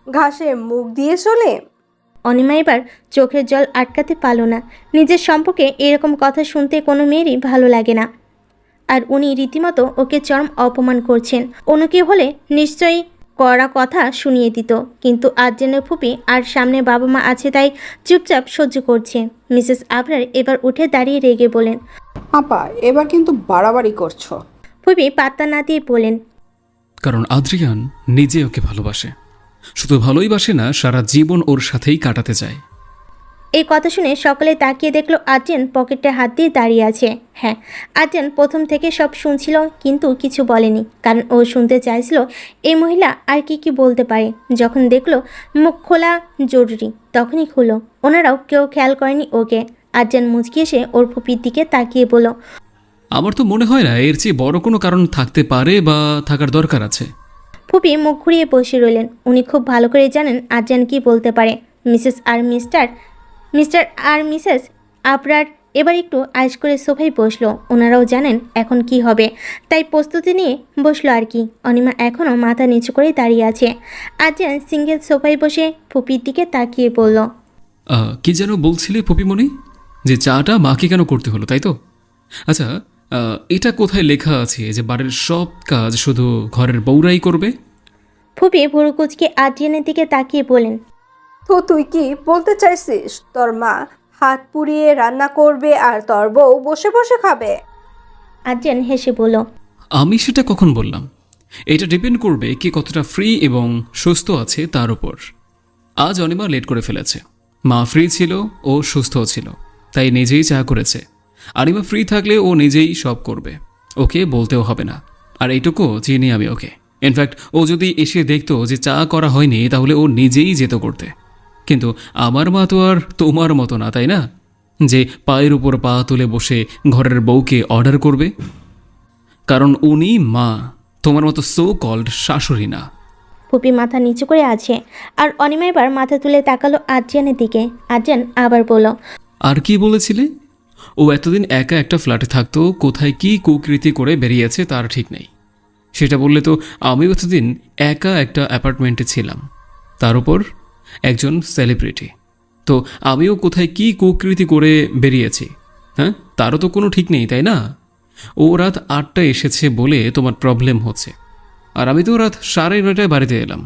ঘাসে মুখ দিয়ে চলে? অনিমা এবার চোখের জল আটকাতে পারল না। নিজের সম্পর্কে এরকম কথা শুনতে কোনো মেয়েরই ভালো লাগে না। আর উনি রীতিমতো ওকে চরম অপমান করছেন। অন্যকে হলে নিশ্চয়ই কড়া কথা শুনিয়ে দিত, কিন্তু আর্জেনের ফুপি আর সামনে বাবা মা আছে তাই চুপচাপ সহ্য করছে। মিসেস আবরার এবার উঠে দাঁড়িয়ে রেগে বলেন, আপা এবার কিন্তু বাড়াবাড়ি করছো। ফুপি পাত্তা না দিয়ে বলেন, কারণ আদ্রিয়ান নিজে ওকে ভালোবাসে, শুধু ভালোই বাসে না, সারা জীবন ওর সাথেই কাটাতে চায়। এই কথা শুনে সকলে তাকিয়ে দেখলো আর্জেন পকেটে হাত দিয়ে দাঁড়িয়ে আছে। হ্যাঁ, আর্জেন প্রথম থেকে সব শুনছিল কিন্তু কিছু বলেনি, কারণ ও শুনতে চাইছিল এই মহিলা আর কি বলতে পারে। যখন দেখলো মুখ খোলা জরুরি তখনই খুলো। ওনারাও কেউ খেয়াল করেনি ওকে। আর্জেন মুচকি এসে ওর ফুপির দিকে তাকিয়ে বলল, আমার তো মনে হয় না এর চেয়ে বড় কোনো কারণ থাকতে পারে বা থাকার দরকার আছে। ফুপি মুখ ঘুরিয়ে বসে রইলেন। উনি খুব ভালো করে জানেন আর্জেন কি বলতে পারে। মিসেস আর মিস্টার আর মিসেস আবরার এবার একটু আইস করে সোফায় বসলো। ওনারাও জানেন এখন কি হবে, তাই প্রস্তুতি নিয়ে বসলো আর কি। অনিমা এখনও মাথা নিচু করে দাঁড়িয়ে আছে। আর্জেন সিঙ্গেল সোফায় বসে ফুপির দিকে তাকিয়ে বলল, কি যেন বলছিলে পপিমণি, যে চাটা মাকে কেন করতে হলো, তাই তো? আচ্ছা, এটা কোথায় লেখা আছে যে বাড়ির সব কাজ শুধু ঘরের বউরাই করবে? ফুপি ভুরু কুচকে আর্জেনের দিকে তাকিয়ে বলেন, তো তুই কি বলতে চাইছিস তোর মা হাত পুড়িয়ে রান্না করবে আর তোর বউ বসে বসে খাবে? আর্জেন হেসে বলল, আমি সেটা কখন বললাম? এটা ডিপেন্ড করবে কে কতটা ফ্রি এবং সুস্থ আছে তার উপর। আজ অনিমা লেট করে ফেলেছে। মা ফ্রি ছিল, ও সুস্থও ছিল, তাই নিজেই চা করেছে। অনিমা ফ্রি থাকলে ও নিজেই সব করবে, ওকে বলতেও হবে না। আর এইটুকু চিনি আমি ওকে। ইনফ্যাক্ট ও যদি এসে দেখতো যে চা করা হয়নি তাহলে ও নিজেই যেত করতে। কিন্তু আমার মা তো আর তোমার মতো না, তাই না, যে পায়ের উপর পা তুলে বসে ঘরের বউকে অর্ডার করবে। কারণ উনি মা, তোমার মতো সো কল্ড শাশুড়ি না। ফুপি মাথা নিচু করে আছে আর অনিমা এবার মাথা তুলে তাকালো আর্জেনের দিকে। আর্জেন আবার বলল, আর কি বলেছিলে? ও এতদিন একা একটা ফ্ল্যাটে থাকতো, কোথায় কি কুকৃতি করে বেরিয়েছে তার ঠিক নেই। সেটা বললে তো আমিও এতদিন একা একটা অ্যাপার্টমেন্টে ছিলাম, তার উপর একজন সেলিব্রিটি। তো আমিও কোথায় কি কুকৃতি করে বেরিয়েছি, হ্যাঁ, তারও তো কোনো ঠিক নেই, তাই না? ও রাত 8টায় এসেছে বলে তোমার প্রবলেম হচ্ছে, আর আমি তো রাত 9:30টায় বাড়িতে এলাম।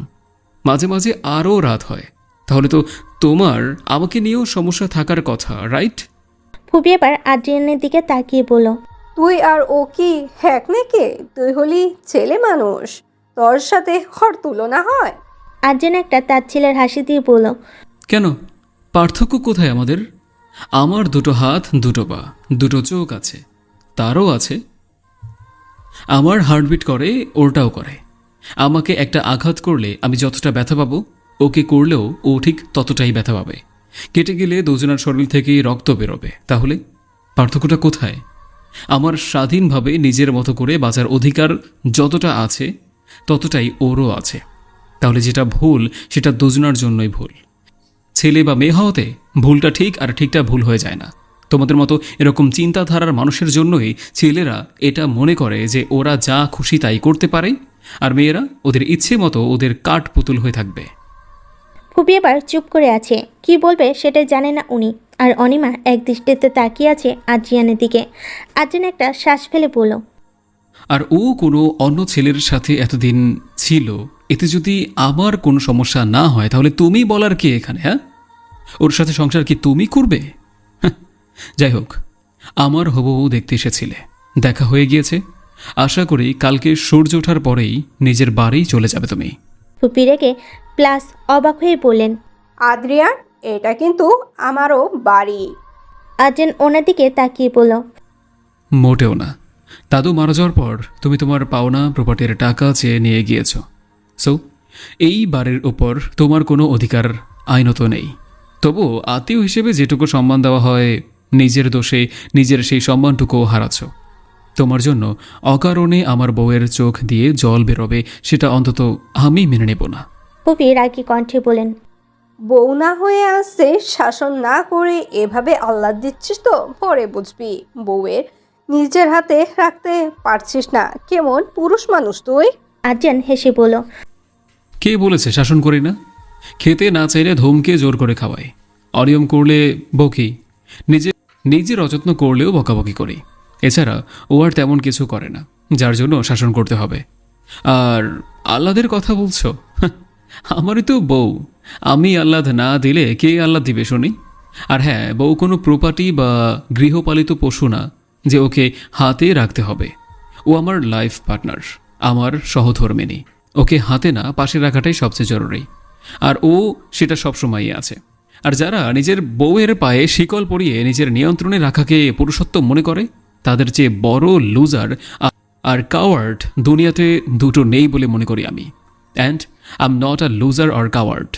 মাঝে মাঝে আরও রাত হয়, তাহলে তো তোমার আমাকে নিয়েও সমস্যা থাকার কথা, রাইট? ফুপি এবার আর্জেনের দিকে তাকিয়ে বলল, তুই আর ও কি হ্যাক নাকি? তুই হলি ছেলে মানুষ, তোর সাথে হর তুলনা হয়? আর্জেন একটা তার ছেলের হাসি দিয়ে বলল, কেন, পার্থক্য কোথায় আমাদের? আমার দুটো হাত, দুটো পা, দুটো চোখ আছে, তারও আছে। আমার হার্টবিট করে, ওরটাও করে। আমাকে একটা আঘাত করলে আমি যতটা ব্যথা পাবো, ওকে করলেও ও ঠিক ততটাই ব্যথা পাবে। কেটে গেলে দুজনের শরীর থেকেই রক্ত বেরোবে। তাহলে পার্থক্যটা কোথায়? আমার স্বাধীনভাবে নিজের মতো করে বাঁচার অধিকার যতটা আছে ততটাই ওরও আছে। তাহলে যেটা ভুল সেটা দুজনার জন্যই ভুল। ছেলে বা মেয়ে হওয়াতে ভুলটা ঠিক আর ঠিকটা ভুল হয়ে যায় না। তোমাদের মতো এরকম চিন্তাধারার মানুষের জন্যই ছেলেরা এটা মনে করে যে ওরা যা খুশি তাই করতে পারে, আর মেয়েরা ওদের ইচ্ছে মতো ওদের কাঠ পুতুল হয়ে থাকবে। ফুপি এবার চুপ করে আছে, কি বলবে সেটাই জানে না উনি। আর অনিমা এক দৃষ্টিতে তাকিয়ে আছে আর্জিয়ানের দিকে। আর্জিয়ান একটা শ্বাস ফেলে বলল, আর ও কোনো অন্য ছেলের সাথে এতদিন ছিল, এতে যদি আমার কোনো সমস্যা না হয় তাহলে তুমি বলার কে এখানে? হ্যাঁ, ওর সাথে সংসার কি তুমি করবে? যাই হোক, আমার হবু দেখতে এসেছিলে, দেখা হয়ে গিয়েছে। আশা করি কালকে সূর্য ওঠার পরেই নিজের বাড়ি চলে যাবে তুমি। ফুপি রেগে প্লাস অবাক হয়ে বললেন, আদ্রিয়ান, এটা কিন্তু আমারও বাড়ি। আর্জেন ওনার দিকে তাকিয়ে বলল, মোটেও না। দাদু মারা যাওয়ার পর তুমি তোমার পাওনা প্রপার্টির টাকা চেয়ে নিয়ে গিয়েছ। সো এই বাড়ির উপর তোমার কোনো অধিকার আইনত নেই। তবু আত্মীয় হিসেবে যেটুকু সম্মান দেওয়া হয়, নিজের দোষে নিজের সেই সম্মানটুকুও হারাচ্ছ। তোমার জন্য অকারণে আমার বউয়ের চোখ দিয়ে জল বেরোবে, সেটা অন্তত আমি মেনে নেব না। ফুপি রাগী কণ্ঠে বলেন, বউ না হয়ে আসছে, শাসন না করে এভাবে আহ্লাদ দিচ্ছিস তো পরে বুঝবি। বউয়ের নিজের হাতে রাখতে পারছিস না, কেমন পুরুষ মানুষ তুই। আর্জেন হেসে বলল, কে বলেছে শাসন করি না? খেতে না চাইলে ধমকে জোর করে খাওয়াই, অনিয়ম করলে বকি, নিজের অযত্ন করলেও বকাবকি করি। এছাড়া ও আর তেমন কিছু করে না, যার জন্য শাসন করতে হবে। আর আহ্লাদের কথা বলছো? আমারই তো বউ, আমি আহ্লাদ না দিলে কে আহ্লাদ দিবে শুনি? আর হ্যাঁ, বউ কোনো প্রপার্টি বা গৃহপালিত পশু না যে ওকে হাতে রাখতে হবে। ও আমার লাইফ পার্টনার, আমার সহধর্মিণী। ওকে হাতে না পাশে রাখাটাই সবচেয়ে জরুরি, আর ও সেটা সবসময়ই আছে। আর যারা নিজের বউয়ের পায়ে শিকল পরিয়ে নিজের নিয়ন্ত্রণে রাখাকে পুরুষত্ব মনে করে, তাদের চেয়ে বড় লুজার আর কাওয়ার্ড দুনিয়াতে দুটো নেই বলে মনে করি আমি। And I am not a loser or coward.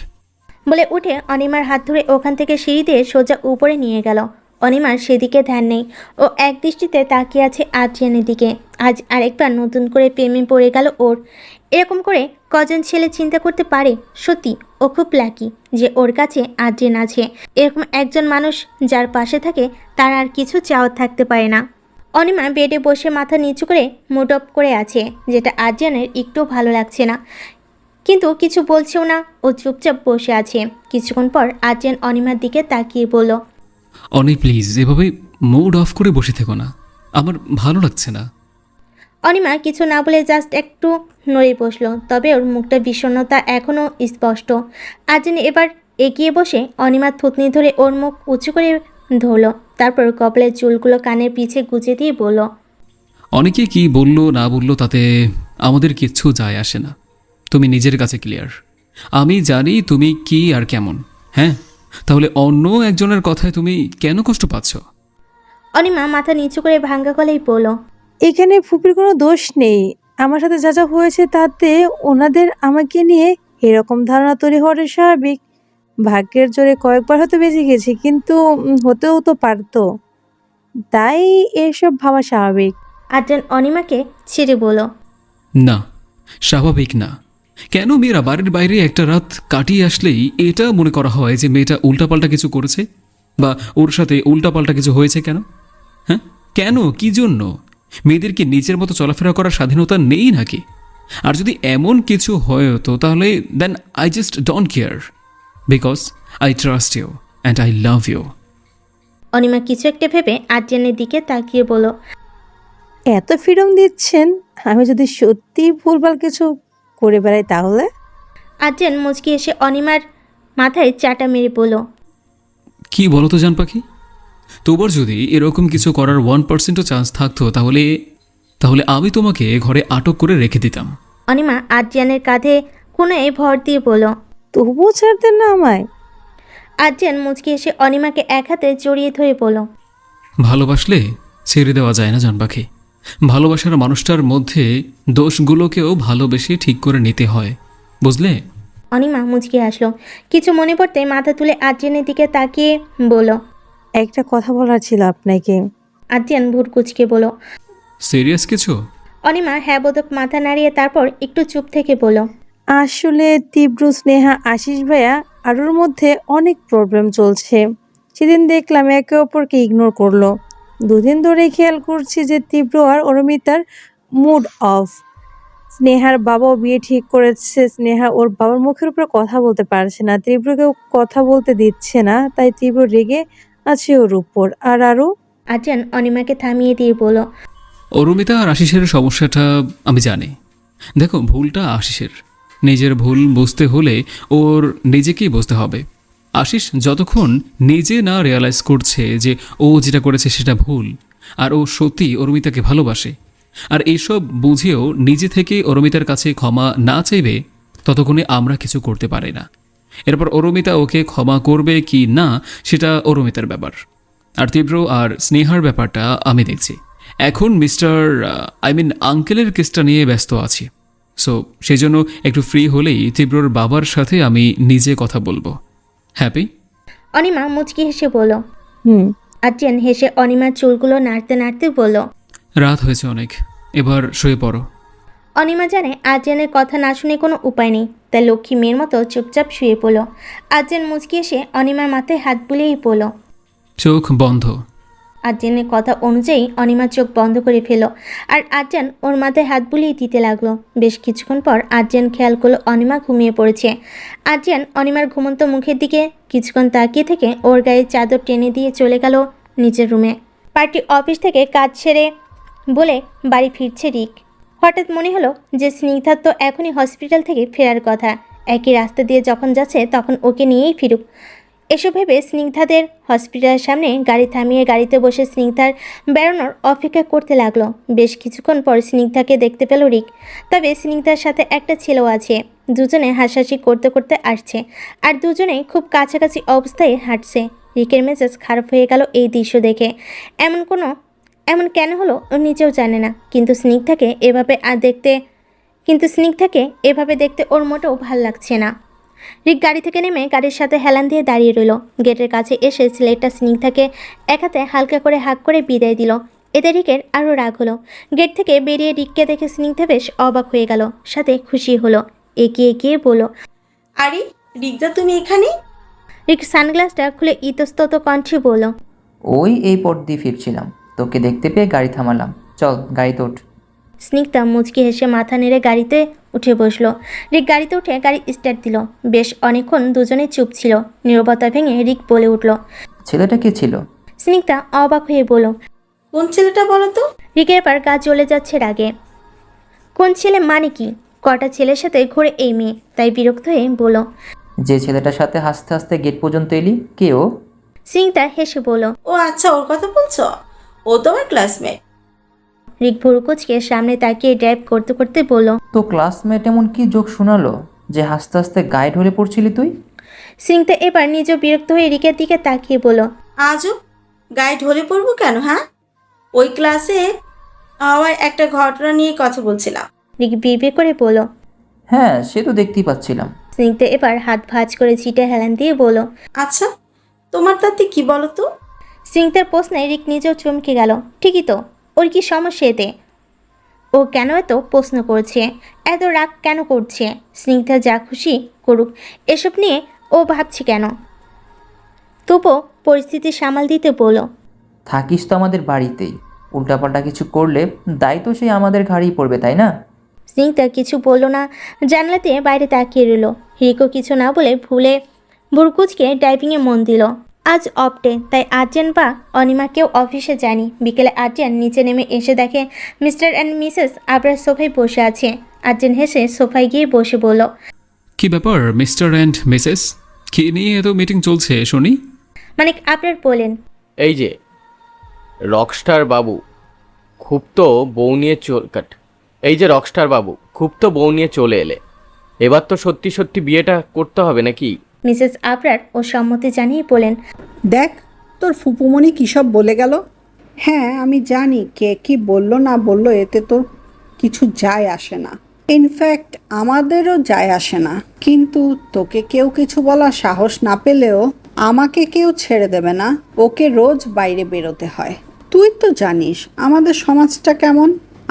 বলে উঠে অনিমার হাত ধরে ওখান থেকে সিঁড়ি দিয়ে সোজা উপরে নিয়ে গেল। অনিমার সেদিকে ধ্যান নেই, ও এক দৃষ্টিতে তাকিয়ে আছে আদ্রিয়ানের দিকে। আজ আরেকবার নতুন করে প্রেমে পড়ে গেল ওর। এরকম করে কজন ছেলে চিন্তা করতে পারে? সত্যি ও খুব লাকি যে ওর কাছে আদ্রিয়ান আছে। এরকম একজন মানুষ যার পাশে থাকে, তার আর কিছু চাওয়ার থাকতে পারে না। অনিমা বেডে বসে মাথা নিচু করে মুড অফ করে আছে, যেটা আদ্রিয়ানের একটু ভালো লাগছে না। কিন্তু কিছু বলছেও না, ও চুপচাপ বসে আছে। কিছুক্ষণ পর আদ্রিয়ান অনিমার দিকে তাকিয়ে বলল, অনি প্লিজ এভাবে মুড অফ করে বসে থেকো না, আমার ভালো লাগছে না। অনিমা কিছু না বলে জাস্ট একটু নড়ে বসলো, তবে ওর মুখটা বিষণ্ণতা এখনও স্পষ্ট। আদ্রিয়ান এবার এগিয়ে বসে অনিমার থুতনি ধরে ওর মুখ উঁচু করে ধরল। তারপর কপালের চুলগুলো কানের পিছে গুজে দিয়ে বলল, অনেকে কি বললো না বললো তাতে আমাদের কিচ্ছু যায় আসে না। তুমি নিজের কাছে ক্লিয়ার, আমি জানি তুমি কি আর কেমন। হ্যাঁ, তাহলে অন্য একজনের কথায় তুমি কেন কষ্ট পাচ্ছ? অনিমা মাথা নিচু করে ভাঙ্গা গলায় বলল, এখানে ফুপির কোনো দোষ নেই। আমার সাথে যা যা হয়েছে তাতে ওনাদের আমাকে নিয়ে এরকম ধারণা তৈরি হওয়ার স্বাভাবিক। ভাগ্যের জোরে কয়েকবার হয়তো বেঁচে গেছি, কিন্তু হতেও তো পারতো, তাই এসব ভাবা স্বাভাবিক। আদ্রিয়ান অনিমাকে ছেড়ে বলল, না, স্বাভাবিক না। কেন মেয়েরা বাড়ির বাইরে একটা রাত কাটিয়ে আসলেই এটা মনে করা হয় যে মেয়েটা উল্টাপাল্টা কিছু করেছে, বা ওর সাথে উল্টাপাল্টা কিছু হয়েছে? কেন? হ্যাঁ, কেন? কি জন্য? মেয়েদের কি নিজের মতো চলাফেরা করার স্বাধীনতা নেই নাকি? আর যদি এমন কিছু হয় তো তাহলে then I just don't care, because I trust you and I love you. Anima কিছু একটা ভেবে আদ্রিয়ানের দিকে তাকিয়ে বলল, এত ফ্রিডম দিচ্ছেন, আমি যদি সত্যি ভুলভাল কিছু করে বেড়াই তাহলে? আদ্রিয়ান মুচকি এসে অনিমার মাথায় চাটা মেরে বলল, কি বলো তো জান পাখি, তোমার যদি এরকম কিছু করার 1%ও চান্স থাকতো তাহলে আমি তোমাকে ঘরে আটক করে রেখে দিতাম। অনিমা আদ্রিয়ানের কাঁধে কোনোয় ভর দিয়ে বলল, তবুও ছাড়তেন না আমায়? আদ্রিয়ান মুচকি এসে অনিমাকে এক হাতে জড়িয়ে ধরে বলল, ভালোবাসলে ছেড়ে দেওয়া যায় না জান পাখি। ভালোবাসার মানুষটার মধ্যে দোষগুলোকেও ভালোবেসে ঠিক করে নিতে হয়, বুঝলে? অনিমা মুচকি আসলো। কিছু মনে পড়তে মাথা তুলে আদ্রিয়ানের দিকে তাকিয়ে বলল, একটা কথা বলার ছিল আপনাকে। আদ্রিয়ান ভুর কুচকে বলল। সিরিয়াস কিছু? অনিমা হ্যাঁ বোধক মাথা নাড়িয়ে তারপর একটু চুপ থেকে বলল, আসলে তীব্র, স্নেহা, আশিস ভাইয়া আর ওর মধ্যে অনেক প্রবলেম চলছে। সেদিন দেখলাম একে অপরকে ইগনোর করলো। দুদিন ধরে খেয়াল করছি যে তীব্র আর অরমিতার মুড অফ। স্নেহার বাবাও বিয়ে ঠিক করেছে। স্নেহা ওর বাবার মুখের উপর কথা বলতে পারছে না, তীব্রকেও কথা বলতে দিচ্ছে না, তাই তীব্র রেগে আছে ওর উপর। আর আরও আদ্রিয়ান অনিমাকে থামিয়ে দিয়ে বলল, অরুমিতা আর আশিসের সমস্যাটা আমি জানি। দেখো, ভুলটা আশিসের। নিজের ভুল বুঝতে হলে ওর নিজেকেই বুঝতে হবে। আশিস যতক্ষণ নিজে না রিয়ালাইজ করছে যে ও যেটা করেছে সেটা ভুল, আর ও সত্যি অরুমিতাকে ভালোবাসে, আর এইসব বুঝেও নিজে থেকে অরুমিতার কাছে ক্ষমা না চাইবে, ততক্ষণে আমরা কিছু করতে পারি না। এরপর অরুমিতা ওকে ক্ষমা করবে কি না সেটা অরুমিতার ব্যাপার। আর তীব্র আর স্নেহার ব্যাপারটা আমি দেখছি। এখন আঙ্কেলের কেসটা নিয়ে ব্যস্ত আছি। সো সেই জন্য একটু ফ্রি হলেই তীব্রর বাবার সাথে আমি নিজে কথা বলবো। হ্যাপি? অনিমা মুচকি হেসে বলল। হুম। আদ্রিয়ান হেসে অনিমার চুলগুলো নাড়তে নাড়তে বলল, রাত হয়েছে অনেক, এবার শুয়ে পড়ো। অনিমা জানে আদ্রিয়ানের কথা না শুনে কোনো উপায় নেই, তাই লক্ষ্মী মেয়ের মতো চুপচাপ শুয়ে পড়ল। আদ্রিয়ান মুচকি এসে অনিমার মাথায় হাত বুলিয়েই পড়ল। চোখ বন্ধ। আদ্রিয়ানের কথা অনুযায়ী অনিমা চোখ বন্ধ করে ফেল, আর আদ্রিয়ান ওর মাথায় হাত বুলিয়ে দিতে লাগলো। বেশ কিছুক্ষণ পর আদ্রিয়ান খেয়াল করলো অনিমা ঘুমিয়ে পড়েছে। আদ্রিয়ান অনিমার ঘুমন্ত মুখের দিকে কিছুক্ষণ তাকিয়ে থেকে ওর গায়ে চাদর টেনে দিয়ে চলে গেল নিজের রুমে। পার্টি অফিস থেকে কাজ সেরে বলে বাড়ি ফিরছে রিক। হঠাৎ মনে হলো যে স্নিগ্ধার তো এখনই হসপিটাল থেকে ফেরার কথা, একই রাস্তা দিয়ে যখন যাচ্ছে তখন ওকে নিয়েই ফিরুক। এসব ভেবে স্নিগ্ধাদের হসপিটালের সামনে গাড়ি থামিয়ে গাড়িতে বসে স্নিগ্ধার বেরোনোর অপেক্ষা করতে লাগলো। বেশ কিছুক্ষণ পর স্নিগ্ধাকে দেখতে পেল রিক। তবে স্নিগ্ধার সাথে একটা ছেলেও আছে। দুজনে হাসাহাসি করতে করতে আসছে আর দুজনেই খুব কাছাকাছি অবস্থায় হাঁটছে। রিকের মেজাজ খারাপ হয়ে গেল এই দৃশ্য দেখে। এমন কেন হলো ও নিজেও জানে না, কিন্তু স্নিগ্ধাকে এভাবে দেখতে ওর মোটেও ভাল লাগছে না। রিক গাড়ি থেকে নেমে গাড়ির সাথে হেলান দিয়ে দাঁড়িয়ে রইল। গেটের কাছে এসে ছেলেটা স্নিগ্ধাকে এক হাতে হালকা করে হাঁক করে বিদায় দিল। এতে রিকের আরও রাগ হলো। গেট থেকে বেরিয়ে রিককে দেখে স্নিগ্ধা বেশ অবাক হয়ে গেল, সাথে খুশি হলো। এগিয়ে গিয়ে বলল, আরে রিকদা, তুমি এখানে? রিক সানগ্লাসটা খুলে ইতস্তত কণ্ঠে বলল, ওই এই পথ দিয়ে ফিরছিলাম, তোকে দেখতে পেয়ে গাড়ি থামালাম, চল গাড়িতে ওঠ। স্নিগ্ধা মুচকি হেসে মাথা নেড়ে গাড়িতে উঠে বসলো। রিক গাড়িতে উঠে গাড়ি স্টার্ট দিল। বেশ অনেকক্ষণ দুজনে চুপ ছিল। নীরবতা ভেঙে রিক বলে উঠল, ছেলেটা কে ছিল? স্নিগ্ধা অবাক হয়ে বলল, কোন ছেলেটা বলো তো? রিকের এবার গা জ্বলে যাচ্ছে রাগে। কোন ছেলে মানে কি? কটা ছেলের সাথে ঘুরে এই মেয়ে, তাই বিরক্ত হয়ে বলল, যে ছেলেটার সাথে হাসতে হাসতে গেট পর্যন্ত এলি, কে ও? স্নিগ্ধা হেসে বলল, ও আচ্ছা, ওর কথা বলছো? ও তো আমার ক্লাসমেট। রিক ভুরুকুচকে সামনে তাকিয়ে ড্রাইভ করতে করতে বলল, তো ক্লাসমেট এমন কি যোগ শোনালো যে হাসতে হাসতে গায়ে ঢলে পড়ছিলি তুই? স্নিগ্ধা এবার নিজেও বিরক্ত হয়ে রিকের দিকে তাকিয়ে বলল, আজও গায়ে ঢলে পড়বো কেন? হ্যাঁ, ওই ক্লাসে হওয়ার একটা ঘটনা নিয়ে কথা বলছিলাম। রিক বিড়বিড় করে বলল। হ্যাঁ, সে তো দেখতেই পাচ্ছিলাম। স্নিগ্ধা এবার হাত ভাঁজ করে চিটে হেলান দিয়ে বলল, আচ্ছা, তোমার তাতে কি বলো তো? স্নিগ্ধার প্রশ্নে রিক নিজেও চমকে গেল। ঠিকই তো, ওর কি সমস্যা এতে? ও কেন এত প্রশ্ন করছে, এত রাগ কেন করছে? স্নিগ্ধা যা খুশি করুক, এসব নিয়ে ও ভাবছে কেন? তবুও পরিস্থিতি সামাল দিতে বলল, থাকিস তো আমাদের বাড়িতেই, উল্টাপাল্টা কিছু করলে দায়িত্ব সেই আমাদের ঘাড়েই পড়বে, তাই না? স্নিগ্ধা কিছু বলল না, জানলাতে বাইরে তাকিয়ে রইল। রিকও কিছু না বলে ভুরকুচকে ড্রাইভিংয়ে মন দিল। আজ অফ ডে, তাই আর্যেন বা অনিমাকেও অফিসে যায়নি। বিকেলে আর্যেন নিচে নেমে এসে দেখে মিস্টার অ্যান্ড মিসেস আবরার সোফায় বসে আছে। আর্যেন হেসে সোফায় গিয়ে বসে বলল, কি ব্যাপার মিস্টার অ্যান্ড মিসেস, কি নিয়ে এত মিটিং চলছে শুনি? মানিক আবরার বলেন, এই যে রকস্টার বাবু, খুব তো বউ নিয়ে বউ নিয়ে চলে এলে। এবার তো সত্যি সত্যি বিয়েটা করতে হবে নাকি? মিসেস আবরার ও সম্মতি জানিয়ে বলেন, দেখ তোর ফুপুমণি কী সব বলে গেল। হ্যাঁ, আমি জানি কে কি বললো না বললো, এতে তোর কিছু যায় আসে না। ইনফ্যাক্ট আমাদেরও যায় আসে না, কিন্তু তোকে কেউ কিছু বলার সাহস না পেলেও আমাকে কেউ ছেড়ে দেবে না। ওকে রোজ বাইরে বেরোতে হয়। তুই তো জানিস আমাদের সমাজটা কেমন,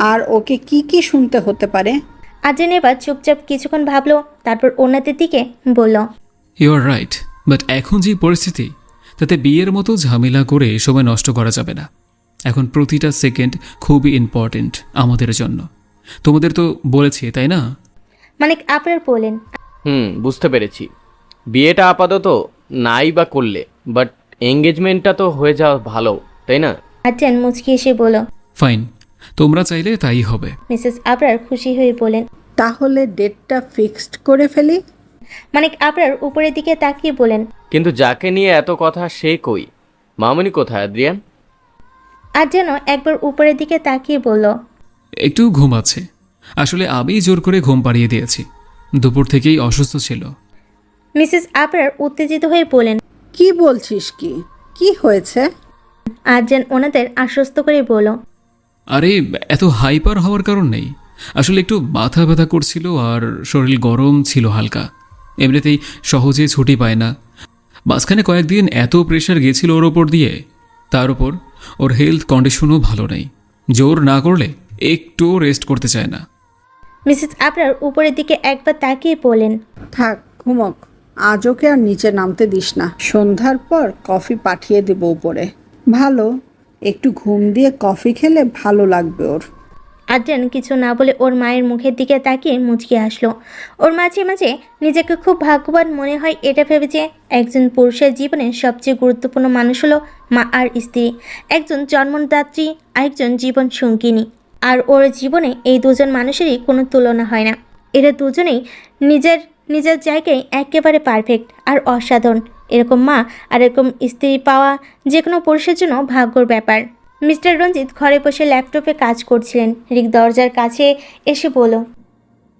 আর ওকে কি কি শুনতে হতে পারে। আর্যেন এবার চুপচাপ কিছুক্ষণ ভাবলো, তারপর ওনাদের দিকে বলল, ইউ আর রাইট, বাট এখন যে পরিস্থিতি, তাতে বিয়ের মতো ঝামেলা করে সময় নষ্ট করা যাবে না। এখন প্রতিটা সেকেন্ড খুবই ইম্পর্টেন্ট আমাদের জন্য। তোমাদের তো বলেছি, তাই না? মানিক আবরার বলেন, বুঝতে পেরেছি। বিয়েটা আপাতত নাই বা করলে, বাট এঙ্গেজমেন্টটা তো হয়ে যাওয়া ভালো, তাই না? আর্যেন মুচকি এসে বলল, ফাইন, তোমরা চাইলে তাই হবে। মিসেস আবরার খুশি হয়ে বলেন, তাহলে ডেটটা ফিক্সড করে ফেলি। মানিক আবরার উপরের দিকে তাকিয়ে বলেন, কিন্তু যাকে নিয়ে এত কথা সে কই? মামনি কোথায় আদ্রিয়ান? আর্যেনও একবার উপরের দিকে তাকিয়ে বলল, একটু ঘুমাচ্ছে। আসলে আমি জোর করে ঘুম পাড়িয়ে দিয়েছি, দুপুর থেকেই অসুস্থ ছিল। মিসেস আবরার উত্তেজিত হয়ে বলেন, কি বলছিস? কি হয়েছে? আর্যেন ওনাদের আশ্বস্ত করে বলল, আরে এত হাইপার হওয়ার কারণ নেই, আসলে একটু মাথা ব্যথা করছিল আর শরীর গরম ছিল হালকা। এমনিতেই সহজে ছুটি পায় না। মাঝখানে কয়েকদিন এত প্রেশার গেছিল ওর ওপর দিয়ে, তার উপর ওর হেলথ কন্ডিশনও ভালো নেই। জোর না করলে একটুও রেস্ট করতে চায় না। মিসেস আবরার উপরের দিকে একবার তাকিয়ে বলেন, থাক, ঘুমক। আজ ওকে আর নিচে নামতে দিস না। সন্ধ্যার পর কফি পাঠিয়ে দেবো উপরে। ভালো, একটু ঘুম দিয়ে কফি খেলে ভালো লাগবে ওর। আদ্রিয়ান কিছু না বলে ওর মায়ের মুখের দিকে তাকিয়ে মুচকি আসলো। ওর মাঝে মাঝে নিজেকে খুব ভাগ্যবান মনে হয় এটা ভেবে যে একজন পুরুষের জীবনে সবচেয়ে গুরুত্বপূর্ণ মানুষ হলো মা আর স্ত্রী, একজন জন্মদাত্রী আর একজন জীবন সঙ্গিনী। আর ওর জীবনে এই দুজন মানুষেরই কোনো তুলনা হয় না। এরা দুজনেই নিজের নিজের জায়গায় একেবারে পারফেক্ট আর অসাধারণ। এরকম মা আর এরকম স্ত্রী পাওয়া যে কোনো পুরুষের জন্য ভাগ্যর ব্যাপার। মিস্টার রঞ্জিত ঘরে বসে ল্যাপটপে কাজ করছিলেন। রিক দরজার কাছে এসে বলল,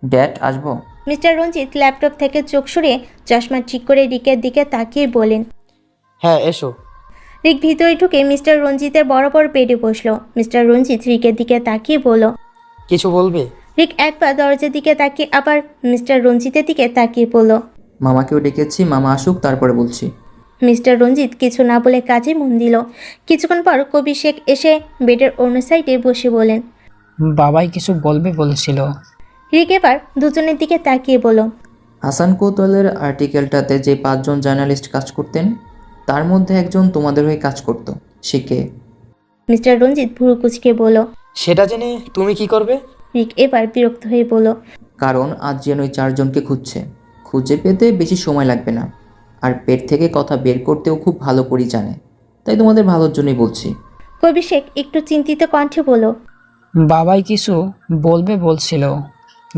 ড্যাড আসবো? মিস্টার রঞ্জিত ল্যাপটপ থেকে চোখ সরিয়ে চশমা ঠিক করে রিকের দিকে তাকিয়ে বলেন, হ্যাঁ এসো। রিক ভিতরে ঢুকে মিস্টার রঞ্জিতের বরাবর বেডে বসলো। মিস্টার রঞ্জিত রিকের দিকে তাকিয়ে বলল, কিছু বলবে? রিক একবার দরজার দিকে তাকিয়ে আবার মিস্টার রঞ্জিতের দিকে তাকিয়ে বলল, মামাকেও ডেকেছি, মামা আসুক তারপরে বলছি। মিস্টার রঞ্জিত কিছু না বলে কাজে মন দিল। কিছুক্ষণ পর কবি শেখ এসে বেডের অন্য সাইডে বসে বলেন, বাবাই কিছু বলবে বলেছিল। রিক এবার দুজনের দিকে তাকিয়ে বলল, হাসান কোতোয়ালের আর্টিকেলটাতে যে 5 জন জার্নালিস্ট কাজ করতেন তার মধ্যে একজন তোমাদের হয়ে কাজ করত, সে কে? মিস্টার রঞ্জিত ভুরু কুচকে বলল। সেটা জেনে তুমি কি করবে? রিক এবার বিরক্ত হয়ে বলল, কারণ আজ যেন ওই 4 জনকে খুঁজে পেতে বেশি সময় লাগবে না, আর পেট থেকে কথা বের করতেও খুব ভালো করেই জানে, তাই তোমাদের ভালোর জন্যই বলছি। কবি শেখ একটু চিন্তিত কণ্ঠে বলল, বাবাই কিছু বলবে বলছিল।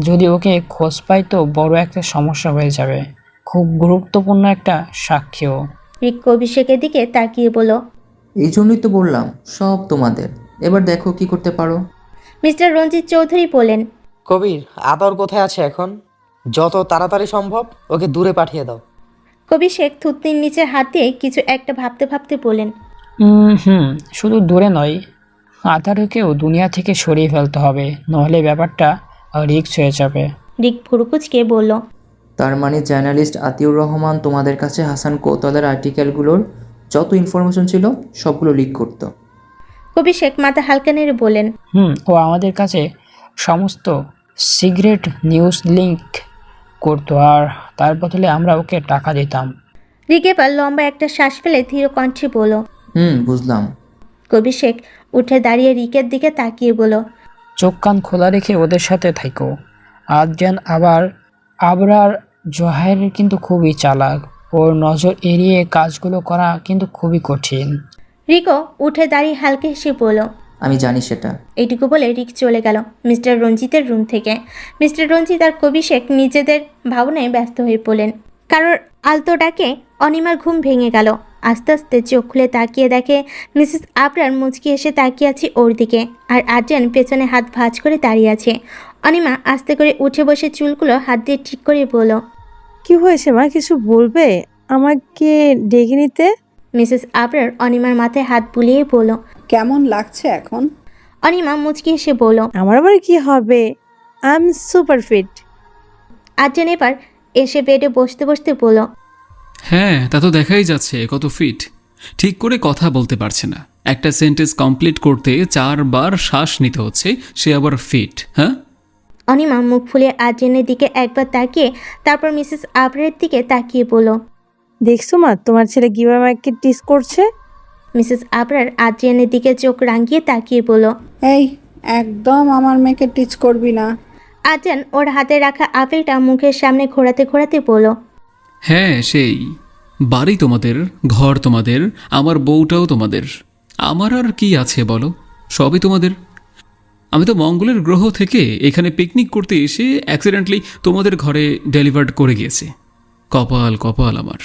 যদি ওকে খোঁজ পাই তো বড় একটা সমস্যা হয়ে যাবে, খুব গুরুত্বপূর্ণ একটা সাক্ষীও। রিক কবি শেখের দিকে তাকিয়ে বলল, এই জন্যই তো বললাম সব তোমাদের, এবার দেখো কি করতে পারো। মিস্টার রঞ্জিত চৌধুরী বলেন, কবির আদর কোথায় আছে এখন? যত তাড়াতাড়ি সম্ভব ওকে দূরে পাঠিয়ে দাও। কবি শেখ থুতনির নিচে হাত দিয়ে কিছু একটা ভাবতে ভাবতে বলেন, শুধু দূরে নয়, আধারকেও দুনিয়া থেকে সরিয়ে ফেলতে হবে, নাহলে ব্যাপারটা রিস্ক হয়ে যাবে। রিক ফুরুকুচকে বলল, তার মানে জার্নালিস্ট আতিউর রহমান তোমাদের কাছে হাসান কোতোয়ালের আর্টিকেলগুলোর যত ইনফরমেশন ছিল সবগুলো লিক করতো। কবি শেখ মাথা হালকা নেড়ে বলেন, ও আমাদের কাছে সমস্ত সিক্রেট নিউজ লিঙ্ক করতো, আর তার বদলে আমরা ওকে টাকা দিতাম। রিক এবার লম্বা একটা শ্বাস ফেলে ধীর কণ্ঠে বলল, বুঝলাম। কবি শেখ উঠে দাঁড়িয়ে রিকের দিকে তাকিয়ে বলল, চোখ কান খোলা রেখে ওদের সাথে থাকো। আদ্রিয়ান আবরার জোহাইরের কিন্তু খুবই চালাক, ওর নজর এড়িয়ে কাজগুলো করা কিন্তু খুবই কঠিন। রিকো উঠে দাঁড়িয়ে হালকা হেসে বলল, আমি জানি সেটা। এইটুকু বলে রিক চলে গেল মিস্টার রঞ্জিতের রুম থেকে। মিস্টার রঞ্জিত আর কবি শেখ নিজেদের ভাবনায় ব্যস্ত হয়ে পড়লেন। কারোর আলতো ডাকে অনিমার ঘুম ভেঙে গেল। আস্তে আস্তে চোখ খুলে তাকিয়ে দেখে মিসেস আবরার মুচকি এসে তাকিয়ে আছে ওর দিকে, আর আদ্রিয়ান পেছনে হাত ভাঁজ করে দাঁড়িয়ে আছে। অনিমা আস্তে করে উঠে বসে চুলগুলো হাত দিয়ে ঠিক করে বলল, কি হয়েছে মা, কিছু বলবে? আমাকে ডেকে নিতে? মিসেস আবরার অনিমার মাথায় হাত বুলিয়ে বলল, কেমন লাগছে এখন? অনিমা মুচকি এসে বলল, আমার আবার কি হবে, I am super fit. Adrian এবার এসে বেডে বসতে বসতে বলল, হ্যাঁ, তা তো দেখাই যাচ্ছে কত ফিট। ঠিক করে কথা বলতে পারছে না, একটা সেন্টেন্স কমপ্লিট করতে 4 বার শ্বাস নিতে হচ্ছে, সে আবার ফিট। হ্যাঁ, অনিমা মুখ ফুলিয়ে আদ্রিয়ানের দিকে একবার তাকিয়ে তারপর মিসেস আবরারের দিকে তাকিয়ে বলল, দেখছো মা, তোমার ছেলে কিভাবে আমাকে টিস করছে? মিসেস আবরার আদ্রিয়ানের দিকে চোখ রাঙিয়ে তাকিয়ে বলল, এই একদম আমার মেয়েকে টিচ করবি না। আদ্রিয়ান ওর হাতে রাখা আপেলটা মুখের সামনে ঘোরাতে ঘোরাতে বলল, হ্যাঁ সেই বাড়ি তোমাদের, ঘর তোমাদের, আমার বউটাও তোমাদের, আমার আর কি আছে বলো, সবই তোমাদের। আমি তো মঙ্গলের গ্রহ থেকে এখানে পিকনিক করতে এসে অ্যাক্সিডেন্টলি তোমাদের ঘরে ডেলিভার্ড করে গিয়েছে। কপাল কপাল আমার।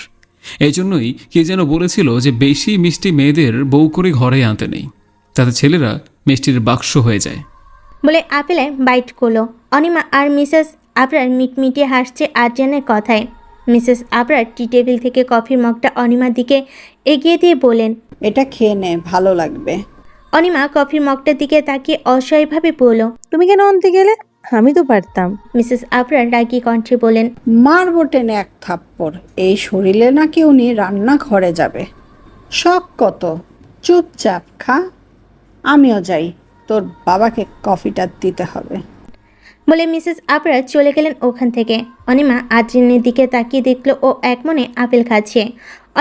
এই জন্যই কে যেন বলেছিল যে বেশি মিষ্টি মেয়েদের বউ করে ঘরে আনতে নেই, তাতে ছেলেরা মিষ্টির বাক্স হয়ে যায়। বলে আপেলে বাইট করলো। অনিমা আর মিসেস আবরার মিটমিটিয়ে হাসছে আদ্রিয়ানের কথায়। মিসেস আবরার টি টেবিল থেকে কফির মগটা অনিমার দিকে এগিয়ে দিয়ে বলেন, এটা খেয়ে নে, ভালো লাগবে। অনিমা কফির মগটার দিকে তাকিয়ে অসহায়ভাবে বলল, তুমি কেন আনতে গেলে? আমি তো পারতাম। মিসেস আবরার রাগী কণ্ঠে বলেন, মারবো টেনে এক থাপ্পড়। এই শরীরে নাকি উনি রান্নাঘরে যাবে, শখ কত। চুপচাপ খা, আমিও যাই, তোর বাবাকে কফিটা দিতে হবে। বলে মিসেস আবরার চলে গেলেন ওখান থেকে। অনিমা আদ্রিয়ানের দিকে তাকিয়ে দেখলো ও এক মনে আপেল খাচ্ছে।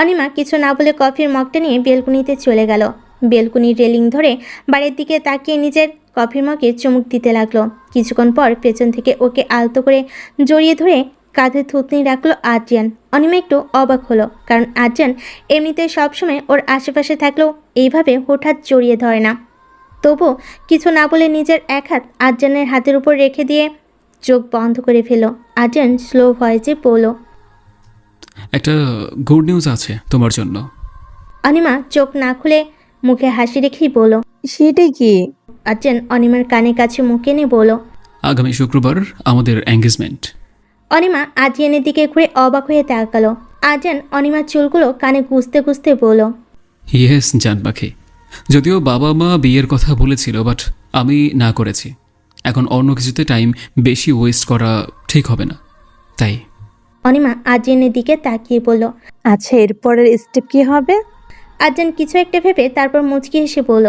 অনিমা কিছু না বলে কফির মগটা নিয়ে বেলকুনিতে চলে গেল। বেলকুনির রেলিং ধরে বাড়ির দিকে তাকিয়ে নিজের কফির মগে চুমুক দিতে লাগলো। কিছুক্ষণ পর পেছন থেকে ওকে আলতো করে জড়িয়ে ধরে কাঁধে থুতনি রাখলো আদ্রিয়ান। অনিমা একটু অবাক হলো, কারণ আদ্রিয়ান এমনিতে সবসময় ওর আশেপাশে থাকলেও এইভাবে হঠাৎ জড়িয়ে ধরে না। তবু কিছু না বলে নিজের এক হাত আদ্রিয়ানের হাতের উপর রেখে দিয়ে চোখ বন্ধ করে ফেল। আদ্রিয়ান স্লো ভয়েসে বলল, একটা গুড নিউজ আছে তোমার জন্য। অনিমা চোখ না খুলে মুখে হাসি রেখেই বলল। সেটা কি? আদ্রিয়ান অনিমার কানে কাছে মুখ এনে বলল। আগামী শুক্রবার আমাদের এঙ্গেজমেন্ট। অনিমা আদ্রিয়ানের দিকে ঘুরে অবাক হয়ে তাকালো। আদ্রিয়ান অনিমার চুলগুলো কানে গুজতে গুজতে বলল। ইয়েস জান পাখি, যদিও বাবা মা বিয়ের কথা বলেছিল, বাট আমি না করেছি। এখন অন্য কিছুতে টাইম বেশি ওয়েস্ট করা ঠিক হবে না, তাই। অনিমা আদ্রিয়ানের দিকে তাকিয়ে বলল। আচ্ছা, এরপরের স্টেপ কি হবে? আদ্রিয়ান কিছু একটা ভেবে তারপর মুচকি হেসে বলল।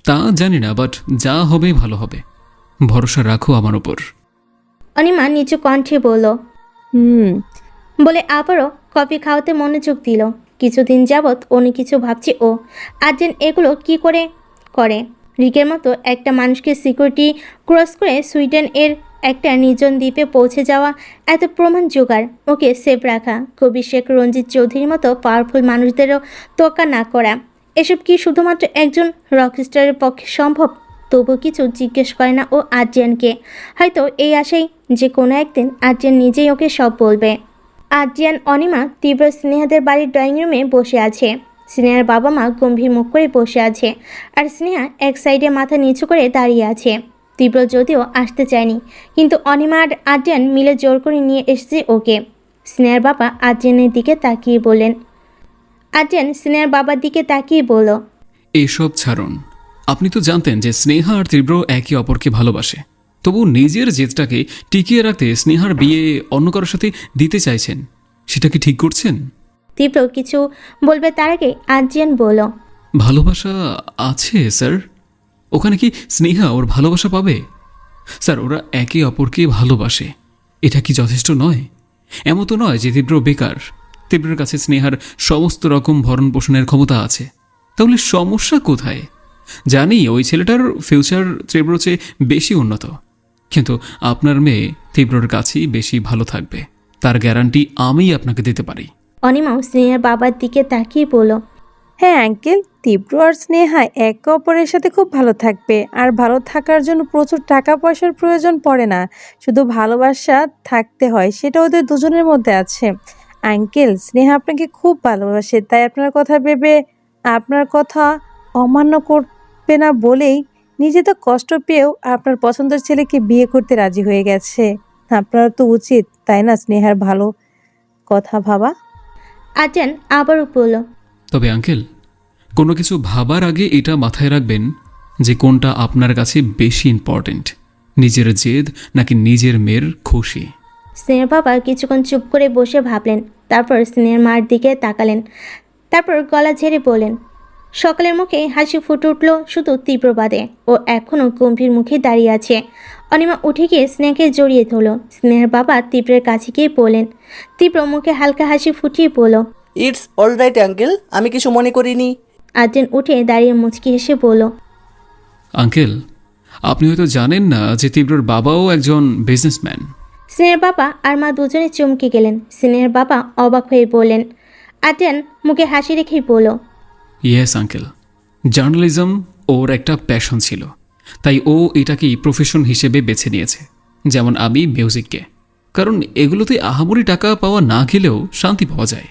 তা জানি না, বাট যা হবে ভালো হবে, ভরসা রাখো আমার উপর। অনিমা নিচু কণ্ঠে বলল। বলে আবারও কফি খাওয়াতে মনোযোগ দিল। কিছুদিন যাবৎ অনেক কিছু ভাবছে ও। আদ্রিয়ান এগুলো কি করে করে? রিকের মতো একটা মানুষকে সিকিউরিটি ক্রস করে সুইডেন এর একটা নির্জন দ্বীপে পৌঁছে যাওয়া, এত প্রমাণ জোগাড়, ওকে সেভ রাখা, কবি শেখ রঞ্জিত চৌধুরীর মতো পাওয়ারফুল মানুষদেরও তোয়াক্কা না করা, এসব কি শুধুমাত্র একজন রকস্টারের পক্ষে সম্ভব? তবু কিছু জিজ্ঞেস করে না ও আদ্রিয়ানকে, হয়তো এই আশাই যে কোনো একদিন আদ্রিয়ান নিজেই ওকে সব বলবে। আদ্রিয়ান অনিমা তীব্র স্নেহাদের বাড়ির ড্রয়িং রুমে বসে আছে। স্নেহার বাবা মা গম্ভীর মুখ করে বসে আছে, আর স্নেহা এক সাইডে মাথা নিচু করে দাঁড়িয়ে আছে। তীব্র যদিও আসতে চায়নি, কিন্তু অনিমা আর আদ্রিয়ান মিলে জোর করে নিয়ে এসেছে ওকে। স্নেহার বাবা আদ্রিয়ানের দিকে তাকিয়ে বললেন। আদ্রিয়ান স্নেহার বাবার দিকে তাকিয়ে বলল। এসব ছাড়ুন, আপনি তো জানতেন যে স্নেহা আর তীব্র একে অপরকে ভালোবাসে, তবু নিজের জেদটাকে টিকিয়ে রাখতে স্নেহার বিয়ে অন্য কারোর সাথে দিতে চাইছেন, সেটা কি ঠিক করছেন? তীব্র কিছু বলবে তার আগে আদ্রিয়ান বলল। ভালোবাসা আছে স্যার, ওখানে কি স্নেহা ওর ভালোবাসা পাবে? স্যার, ওরা একে অপরকে ভালোবাসে, এটা কি যথেষ্ট নয়? এমন তো নয় যে তীব্র বেকার। তীব্রের কাছে স্নেহার সমস্ত রকম ভরণ পোষণের ক্ষমতা আছে, তাহলে সমস্যা কোথায়? জানি ওই ছেলেটার ফিউচার তীব্র চেয়ে বেশি উন্নত, কিন্তু আপনার মেয়ে তীব্রর কাছেই বেশি ভালো থাকবে, তার গ্যারান্টি আমি আপনাকে দিতে পারি। অনিমাও স্নেহার বাবার দিকে তাকিয়ে বলল। হ্যাঁ আঙ্কেল, তীব্র আর স্নেহা একে অপরের সাথে খুব ভালো থাকবে, আর ভালো থাকার জন্য প্রচুর টাকা পয়সার প্রয়োজন পড়ে না, শুধু ভালোবাসা থাকতে হয়, সেটা ওদের দুজনের মধ্যে আছে। আঙ্কেল, স্নেহা আপনাকে খুব ভালোবাসে, তাই আপনার কথা ভেবে আপনার কথা অমান্য করবে না বলেই নিজে তো কষ্ট পেয়েও আপনার পছন্দের ছেলেকে বিয়ে করতে রাজি হয়ে গেছে। আপনার তো উচিত, তাই না, স্নেহার ভালো কথা ভাবা? আদ্রিয়ান আবারও বলল। তবে আঙ্কেল, কোনো কিছু ভাবার আগে এটা মাথায় রাখবেন যে কোনটা আপনার কাছে বেশি ইম্পর্ট্যান্ট, নিজের জেদ নাকি নিজের মেয়ের খুশি। স্নেহার বাবা কিছুক্ষণ চুপ করে বসে ভাবলেন, তারপর স্নেহার মার দিকে তাকালেন, তারপর গলা ঝেড়ে বললেন। সকালের মুখে হাসি ফুটে উঠল শুধু তীব্র বাদে। ও এখনও গম্ভীর মুখে দাঁড়িয়ে আছে। অনিমা উঠে গিয়ে স্নেহাকে জড়িয়ে ধরল। স্নেহার বাবা তীব্রের কাছে গিয়ে বললেন। তীব্র মুখে হালকা হাসি ফুটিয়ে বলল, ইটস অল রাইট আঙ্কেল, আমি কিছু মনে করিনি। আদ্রিয়ান উঠে দাঁড়িয়ে মুচকি হেসে বলল, আঙ্কেল, আপনি হয়তো জানেন না যে তীব্রর বাবাও একজন বিজনেসম্যান। স্নেহার বাবা আর মা দুজনে চমকে গেলেন। স্নেহার বাবা অবাক হয়ে বললেন। আদ্রিয়ান মুখে হাসি রেখেই বলল, ইয়েস আঙ্কেল, জার্নালিজম ওর একটা প্যাশন ছিল, তাই ও এটাকেই প্রফেশন হিসেবে বেছে নিয়েছে, যেমন আমি মিউজিককে, কারণ এগুলোতে আহামরি টাকা পাওয়া না গেলেও শান্তি পাওয়া যায়।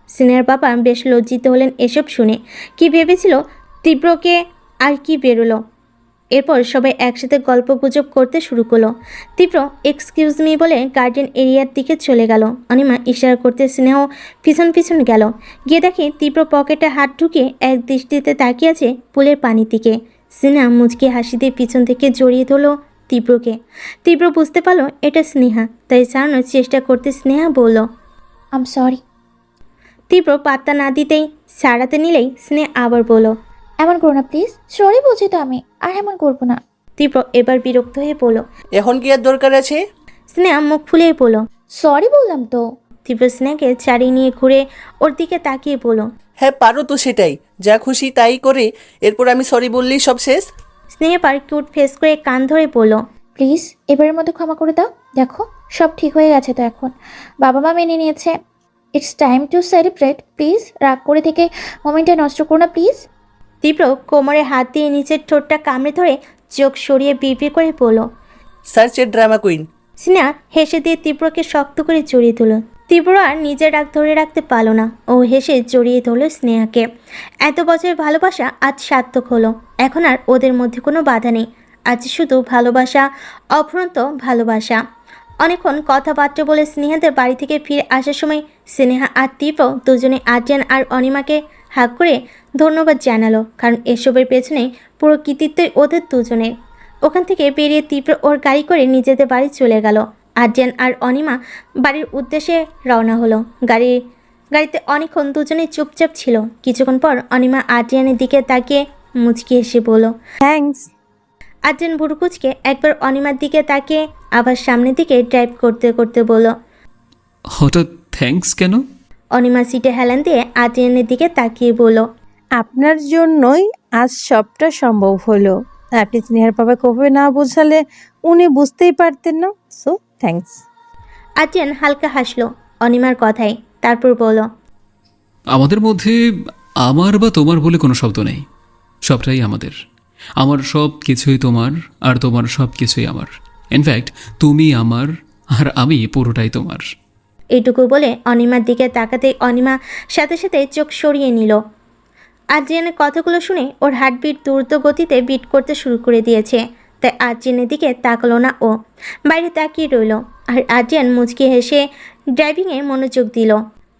স্নেহার বাবা বেশ লজ্জিত হলেন এসব শুনে। কি ভেবেছিল তীব্রকে আর কি বেরোলো। এরপর সবাই একসাথে গল্পগুজব করতে শুরু করলো। তীব্র এক্সকিউজ মি বলে গার্ডেন এরিয়ার দিকে চলে গেল। অনিমা ইশারা করতে স্নেহ পিছন পিছন গেল। গিয়ে দেখে তীব্র পকেটে হাত ঢুকে এক দৃষ্টিতে তাকিয়ে আছে পুলের পানির দিকে। স্নেহা মুচকি হাসি দিয়ে পিছন থেকে জড়িয়ে ধরলো তীব্রকে। তীব্র বুঝতে পারলো এটা স্নেহা, তাই ছাড়ানোর চেষ্টা করতে স্নেহা বলল, আম সরি। তীব্র পাত্তা না দিতেই ছাড়াতে নিলেই স্নেহা আবার বলল, এমন করো না প্লিজ, সরি বলছি তো আমি, আর এমন করবো না। তীব্র এবার বিরক্ত হয়ে বলল, এখন কি আর দরকার আছে? স্নেহা মুখ ফুলিয়ে বলল, সরি বললাম তো। তীব্র স্নেহাকে ছাড়িয়ে নিয়ে ঘুরে ওর দিকে তাকিয়ে বলল, হ্যাঁ পারো তো, সেটাই, যা খুশি তাই করে এরপর আমি সরি বললেই সব শেষ। স্নেহাপার কিউট ফেস করে কান ধরে বলল, প্লিজ এবারের মতো ক্ষমা করে দাও। দেখো সব ঠিক হয়ে গেছে তো এখন, বাবা মা মেনে নিয়েছে। It's time to celebrate. Please রাগ করে থেকে মোমেন্টটা নষ্ট করো না প্লিজ। তীব্র কোমরে হাত দিয়ে নিচের ঠোঁটটা কামড়ে ধরে চোখ সরিয়ে বিড়বিড় করে বলল। সার্চের ড্রামা কুইন। স্নেহা হেসে দিয়ে তীব্রকে শক্ত করে জড়িয়ে তুলল। তীব্র আর নিজের রাগ ধরে রাখতে পারল না, ও হেসে জড়িয়ে ধরল স্নেহাকে। এত বছরের ভালোবাসা আজ সার্থক হলো। এখন আর ওদের মধ্যে কোনো বাধা নেই, আজ শুধু ভালোবাসা, অফুরন্ত ভালোবাসা। অনেকক্ষণ কথাবার্তা বলে স্নেহাদের বাড়ি থেকে ফিরে আসার সময় স্নেহা আর তীব্র দুজনে আদ্রিয়ান আর অনিমাকে হাত করে ধন্যবাদ জানালো, কারণ এসবের পেছনে পুরো কৃতিত্বই ওদের দুজনের। ওখান থেকে বেরিয়ে তীব্র ওর গাড়ি করে নিজেদের বাড়ি চলে গেল। আদ্রিয়ান আর অনিমা বাড়ির উদ্দেশ্যে রওনা হলো। গাড়িতে অনেকক্ষণ দুজনে চুপচাপ ছিল। কিছুক্ষণ পর অনিমা আদ্রিয়ানের দিকে তাকিয়ে মুচকি এসে বলল, থ্যাঙ্কস। আদ্রিয়ান ভুরুকুচকে একবার অনিমার দিকে তাকিয়ে আবার সামনের দিকে ড্রাইভ করতে করতে বলল, হঠাৎ থ্যাঙ্কস কেন? অনিমা সিটে হেলান দিয়ে আদ্রিয়ানের দিকে তাকিয়ে বলল, আপনার জন্যই আজ সবটা সম্ভব হলো। আপনি স্নেহার বাবাকে ওভাবে না বোঝালে উনি বুঝতেই পারতেন না। So thanks. আদ্রিয়ান হালকা হাসলো অনিমার কথায়, তারপর বলল, আমাদের মধ্যে আমার বা তোমার বলে কোনো শব্দ নেই, সবটাই আমাদের। আমার সব কিছুই তোমার আর তোমার সব কিছুই আমার। ইনফ্যাক্ট তুমি আমার আর আমি পুরোটাই তোমার। এইটুকু বলে অনিমার দিকে তাকাতেই অনিমা সাথে সাথে চোখ সরিয়ে নিল। আদ্রিয়ানের কথাগুলো শুনে ওর হার্টবিট দ্রুত গতিতে বিট করতে শুরু করে দিয়েছে, তাই আদ্রিয়ানের দিকে তাকালো না ও, বাইরে তাকিয়ে রইল। আর আদ্রিয়ান মুচকি হেসে ড্রাইভিংয়ে মনোযোগ দিল।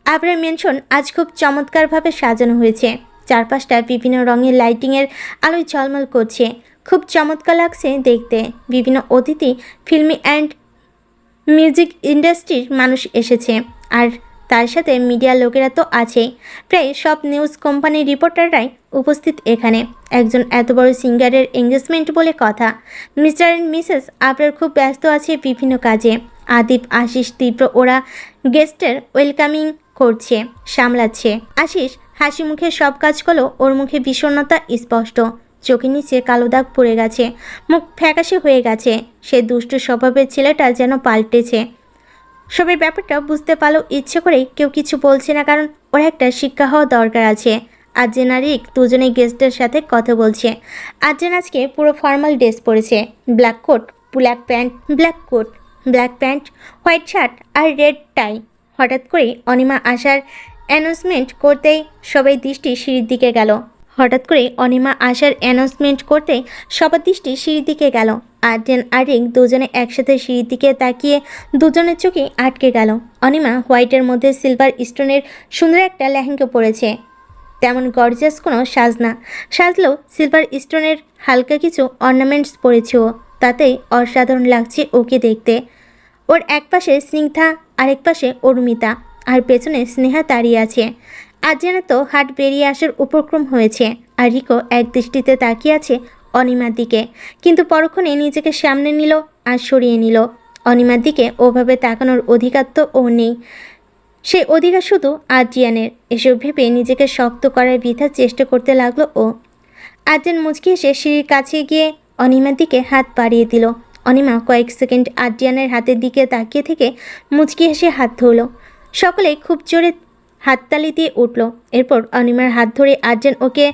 আবরার মেনশন আজ খুব চমৎকারভাবে সাজানো হয়েছে। চারপাশটা বিভিন্ন রঙের লাইটিংয়ের আলোয় ঝলমল করছে, খুব চমৎকার লাগছে দেখতে। বিভিন্ন অতিথি, ফিল্মি অ্যান্ড মিউজিক ইন্ডাস্ট্রির মানুষ এসেছে, আর তার সাথে মিডিয়া লোকেরা তো আছেই। প্রায় সব নিউজ কোম্পানির রিপোর্টাররাই উপস্থিত এখানে। একজন এত বড় সিঙ্গারের এঙ্গেজমেন্ট বলে কথা। মিস্টার অ্যান্ড মিসেস আবরার খুব ব্যস্ত আছে বিভিন্ন কাজে। আদিপ, আশিস, তীব্র ওরা গেস্টের ওয়েলকামিং করছে, সামলাচ্ছে। আশিস হাসি মুখে সব কাজ করলেও ওর মুখে বিষণ্ণতা স্পষ্ট। চোখের নিচে কালো দাগ পড়ে গেছে, মুখ ফ্যাকাশে হয়ে গেছে। সে দুষ্ট স্বভাবের ছেলেটা যেন পাল্টেছে। সবের ব্যাপারটা বুঝতে পারলেও ইচ্ছে করেই কেউ কিছু বলছে না, কারণ ওর একটা শিক্ষা হওয়া দরকার আছে। আদ্রিয়ান আর রিক দুজনেই গেস্টের সাথে কথা বলছে। আদ্রিয়ান আজকে পুরো ফর্মাল ড্রেস পরেছে, black coat, black pant, white shirt আর রেড টাই। হঠাৎ করেই অনিমা আসার অ্যানাউন্সমেন্ট করতেই সবাই দৃষ্টি সিঁড়ির দিকে গেল। সবার দৃষ্টি সিঁড়ির দিকে গেল। আদ্রিয়ান আর রিক দুজনে একসাথে সিঁড়ির দিকে তাকিয়ে দুজনের চোখে আটকে গেল। অনিমা হোয়াইটের মধ্যে সিলভার স্টোনের সুন্দর একটা লেহেঙ্গা পরেছে। তেমন গর্জিয়াস কোনো সাজলেও সিলভার স্টোনের হালকা কিছু অর্নামেন্টস পরেছে ও, তাতেই অসাধারণ লাগছে ওকে দেখতে। ওর এক পাশে স্নিগ্ধা, আরেক পাশে অরুমিতা, আর পেছনে স্নেহা দাঁড়িয়ে আছে। আদ্রিয়ানের তো হাট বেরিয়ে আসার উপক্রম হয়েছে, আর রিকো এক দৃষ্টিতে তাকিয়ে আছে অনিমার দিকে, কিন্তু পরক্ষণে নিজেকে সামনে নিল আর সরিয়ে নিল। অনিমার দিকে ওভাবে তাকানোর অধিকার তো ও নেই, সেই অধিকার শুধু আদ্রিয়ানের। এসব ভেবে নিজেকে শক্ত করার বৃথা চেষ্টা করতে লাগলো ও। আদ্রিয়ান মুচকি এসে সিঁড়ির কাছে গিয়ে অনিমার দিকে হাত বাড়িয়ে দিল। অনিমা কয়েক সেকেন্ড আদ্রিয়ানের হাতের দিকে তাকিয়ে থেকে মুচকি হেসে হাত ধরল। সকলে খুব জোরে হাততালি দিয়ে উঠল। এরপর অনিমার হাত ধরে আদ্রিয়ান ওকে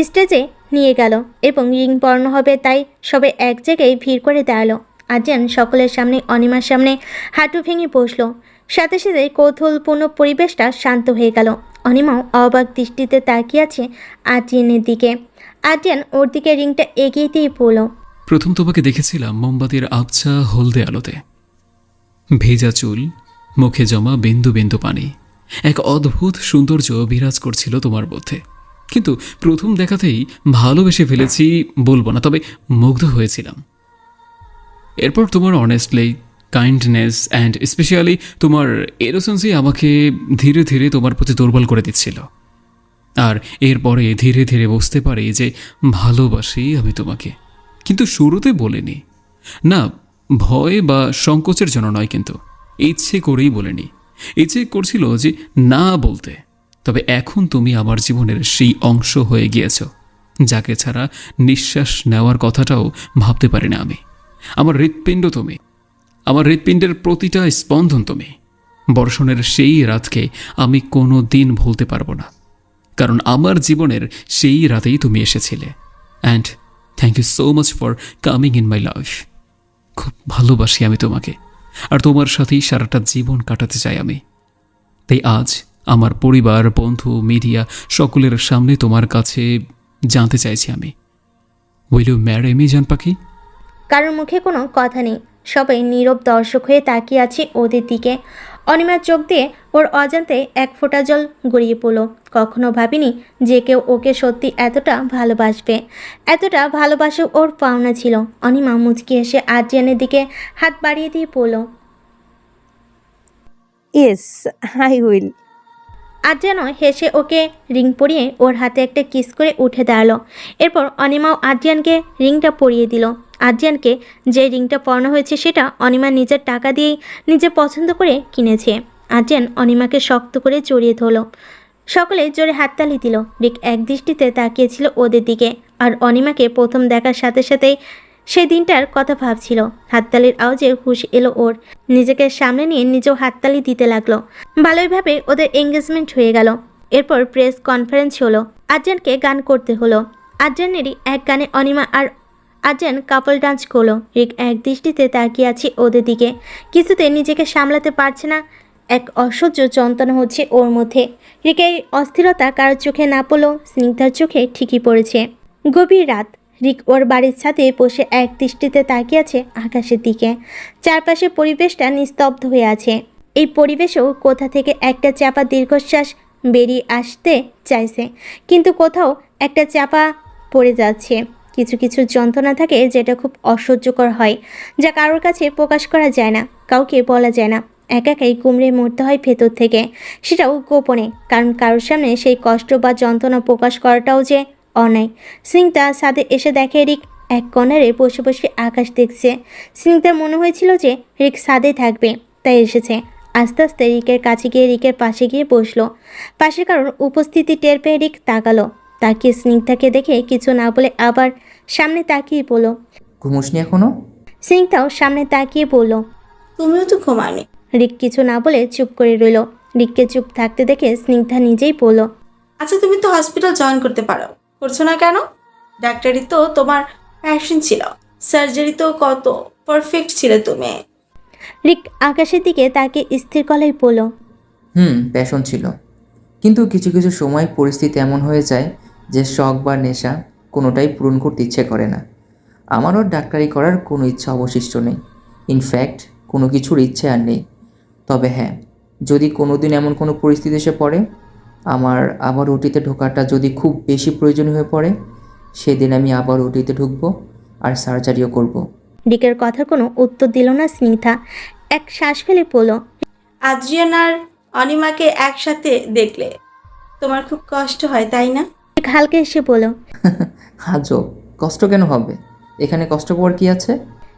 স্টেজে নিয়ে গেল এবং রিং পরানো হবে তাই সবাই এক জায়গায় ভিড় করে দাঁড়ালো। আদ্রিয়ান সকলের সামনে অনিমার সামনে হাঁটু ভেঙে বসল। সাথে সাথে কৌতূহলপূর্ণ পরিবেশটা শান্ত হয়ে গেল। অনিমাও অবাক দৃষ্টিতে তাকিয়ে আছে আদ্রিয়ানের দিকে। আদ্রিয়ান ওর দিকে রিংটা এগিয়ে দিয়ে বলল, প্রথম তোমাকে দেখেছিলাম মোমবাতির আবছা হলদে আলোতে, ভেজা চুল, মুখে জমা বিন্দু বিন্দু পানি, এক অদ্ভুত সৌন্দর্য বিরাজ করছিল তোমার মধ্যে। কিন্তু প্রথম দেখাতেই ভালোবেসে ফেলেছি বলবো না, তবে মুগ্ধ হয়েছিলাম। এরপর তোমার অনেস্টলি, কাইন্ডনেস অ্যান্ড স্পেশালি তোমার এরোসেন্সই আমাকে ধীরে ধীরে তোমার প্রতি দুর্বল করে দিচ্ছিল। আর এরপরে ধীরে ধীরে বুঝতে পারি যে ভালোবাসি আমি তোমাকে, কিন্তু শুরুতে বলিনি। না, ভয় বা সংকোচের জন্য নয়, কিন্তু ইচ্ছে করেই বলিনি। ইচ্ছে করছিল যে না বলতে, তবে এখন তুমি আমার জীবনের সেই অংশ হয়ে গিয়েছ যাকে ছাড়া নিঃশ্বাস নেওয়ার কথাটাও ভাবতে পারি না আমি। আমার হৃৎপিণ্ড তুমি, আমার হৃৎপিণ্ডের প্রতিটা স্পন্দন তুমি। বর্ষণের সেই রাতকে আমি কোনো দিন ভুলতে পারবো না, কারণ আমার জীবনের সেই রাতেই তুমি এসেছিলে। And thank you so much for coming in my life. খুব ভালোবাসি আমি তোমাকে, আর তোমার সাথেই সারাটা জীবন কাটাতে চাই আমি। তাই আজ আমার পরিবার, বন্ধু, মিডিয়া সকলের সামনে তোমার কাছে জানতে চাইছি আমি, উইল ইউ ম্যারি মি জান পাখি? কারোর মুখে কোনো কথা নেই, সবাই নীরব দর্শক হয়ে তাকিয়ে আছে ওদের দিকে। অনিমার চোখ দিয়ে ওর অজান্তে এক ফোঁটা জল গড়িয়ে পড়ল। কখনো ভাবিনি যে কেউ ওকে সত্যি এতটা ভালোবাসবে, এতটা ভালোবাসা ওর পাওনা ছিল। অনিমা মুচকি এসে আদ্রিয়ানের দিকে হাত বাড়িয়ে দিয়ে পড়ল। Yes, I will. আদ্রিয়ানও হেসে ওকে রিং পরিয়ে ওর হাতে একটা কিস করে উঠে দাঁড়ালো। এরপর অনিমাও আদ্রিয়ানকে রিংটা পরিয়ে দিল। আদ্রিয়ানকে যে রিংটা পরানো হয়েছে সেটা অনিমা নিজের টাকা দিয়েই নিজে পছন্দ করে কিনেছে। আদ্রিয়ান অনিমাকে শক্ত করে জড়িয়ে ধরল। সকলে জোরে হাততালি দিল। রিক এক দৃষ্টিতে তাকিয়েছিল ওদের দিকে, আর অনিমাকে প্রথম দেখার সাথে সাথেই সেই দিনটার কথা ভাবছিল। হাততালির আওয়াজে হুঁশ এলো ওর। নিজেকে সামনে নিয়ে নিজেও হাততালি দিতে লাগলো। ভালোইভাবে ওদের এঙ্গেজমেন্ট হয়ে গেল। এরপর প্রেস কনফারেন্স হলো। আদ্রিয়ানকে গান করতে হলো। আদ্রিয়ানেরই এক গানে অনিমা আর আদ্রিয়ান কাপল ডান্স করলো। রিক এক দৃষ্টিতে তাকিয়ে আছে ওদের দিকে, কিছুতে নিজেকে সামলাতে পারছে না। এক অসহ্য যন্ত্রণা হচ্ছে ওর মধ্যে। রিকের অস্থিরতা কারোর চোখে না পড়লেও স্নিগ্ধার চোখে ঠিকই পড়েছে। গভীর রাত। রিক ওর বাড়ির ছাদে বসে এক দৃষ্টিতে তাকিয়ে আছে আকাশের দিকে। চারপাশে পরিবেশটা নিস্তব্ধ হয়ে আছে। এই পরিবেশেও কোথা থেকে একটা চাপা দীর্ঘশ্বাস বেরিয়ে আসতে চাইছে, কিন্তু কোথাও একটা চাপা পড়ে যাচ্ছে। কিছু কিছু যন্ত্রণা থাকে যেটা খুব অসহ্যকর হয়, যা কারোর কাছে প্রকাশ করা যায় না, কাউকে বলা যায় না। একাই কুমড়ে মরতে হয় ভেতর থেকে, সেটাও গোপনে, কারণ কারোর সামনে সেই কষ্ট বা যন্ত্রণা প্রকাশ করাটাও যে অন্যায়। স্নিগ্ধা ছাদে এসে দেখে রিক এক কর্নারে বসে বসে আকাশ দেখছে। স্নিগ্ধার মনে হয়েছিল যে রিক ছাদে থাকবে, তাই এসেছে। আস্তে আস্তে রিকের কাছে গিয়ে রিকের পাশে গিয়ে বসলো। পাশে কারোর উপস্থিতি টের পেয়ে রিক তাকালো। তাকিয়ে স্নিগ্ধাকে দেখে কিছু না বলে আবার সামনে তাকিয়ে বলল, ঘুমোসনি এখনো? স্নিগ্ধাও সামনে তাকিয়ে বলল, তুমিও তো ঘুমাওনি। রিক কিছু না বলে চুপ করে রইল। রিককে চুপ থাকতে দেখে স্নিগ্ধা নিজেই বলল, আচ্ছা, তুমি তো হসপিটাল জয়েন করতে পারো, করছো না কেন? ডাক্তারি তো তোমার প্যাশন ছিল, সার্জারি তো কত পারফেক্ট ছিলে তুমি। রিক আকাশের দিকে তাকে স্থির গলায় বলল, প্যাশন ছিল, কিন্তু কিছু কিছু সময় পরিস্থিতি এমন হয়ে যায় যে শখ বা নেশা কোনোটাই পূরণ করতে ইচ্ছে করে না। আমারও ডাক্তারি করার কোনো ইচ্ছা অবশিষ্ট নেই। ইনফ্যাক্ট কোনো কিছুর ইচ্ছে আর নেই। তবে হ্যাঁ, যদি কোনো দিন এমন কোনো পরিস্থিতি এসে পড়ে, আমার আবার ওটিতে ঢোকাটা যদি খুব বেশি প্রয়োজন হয়ে পড়ে, সেদিন আমি আবার ওটিতে ঢুকবো আর সার্জারিও করব। রিকের কথার কোনো উত্তর দিল না স্নিগ্ধা। এক শ্বাস ফেলে পড়ল, আদ্রিয়ান আর অনিমাকে একসাথে দেখলে তোমার খুব কষ্ট হয়, তাই না? রিক হালকা এসে বলল, আজব, কষ্ট কেন হবে? এখানে কষ্ট পাওয়ার কি আছে?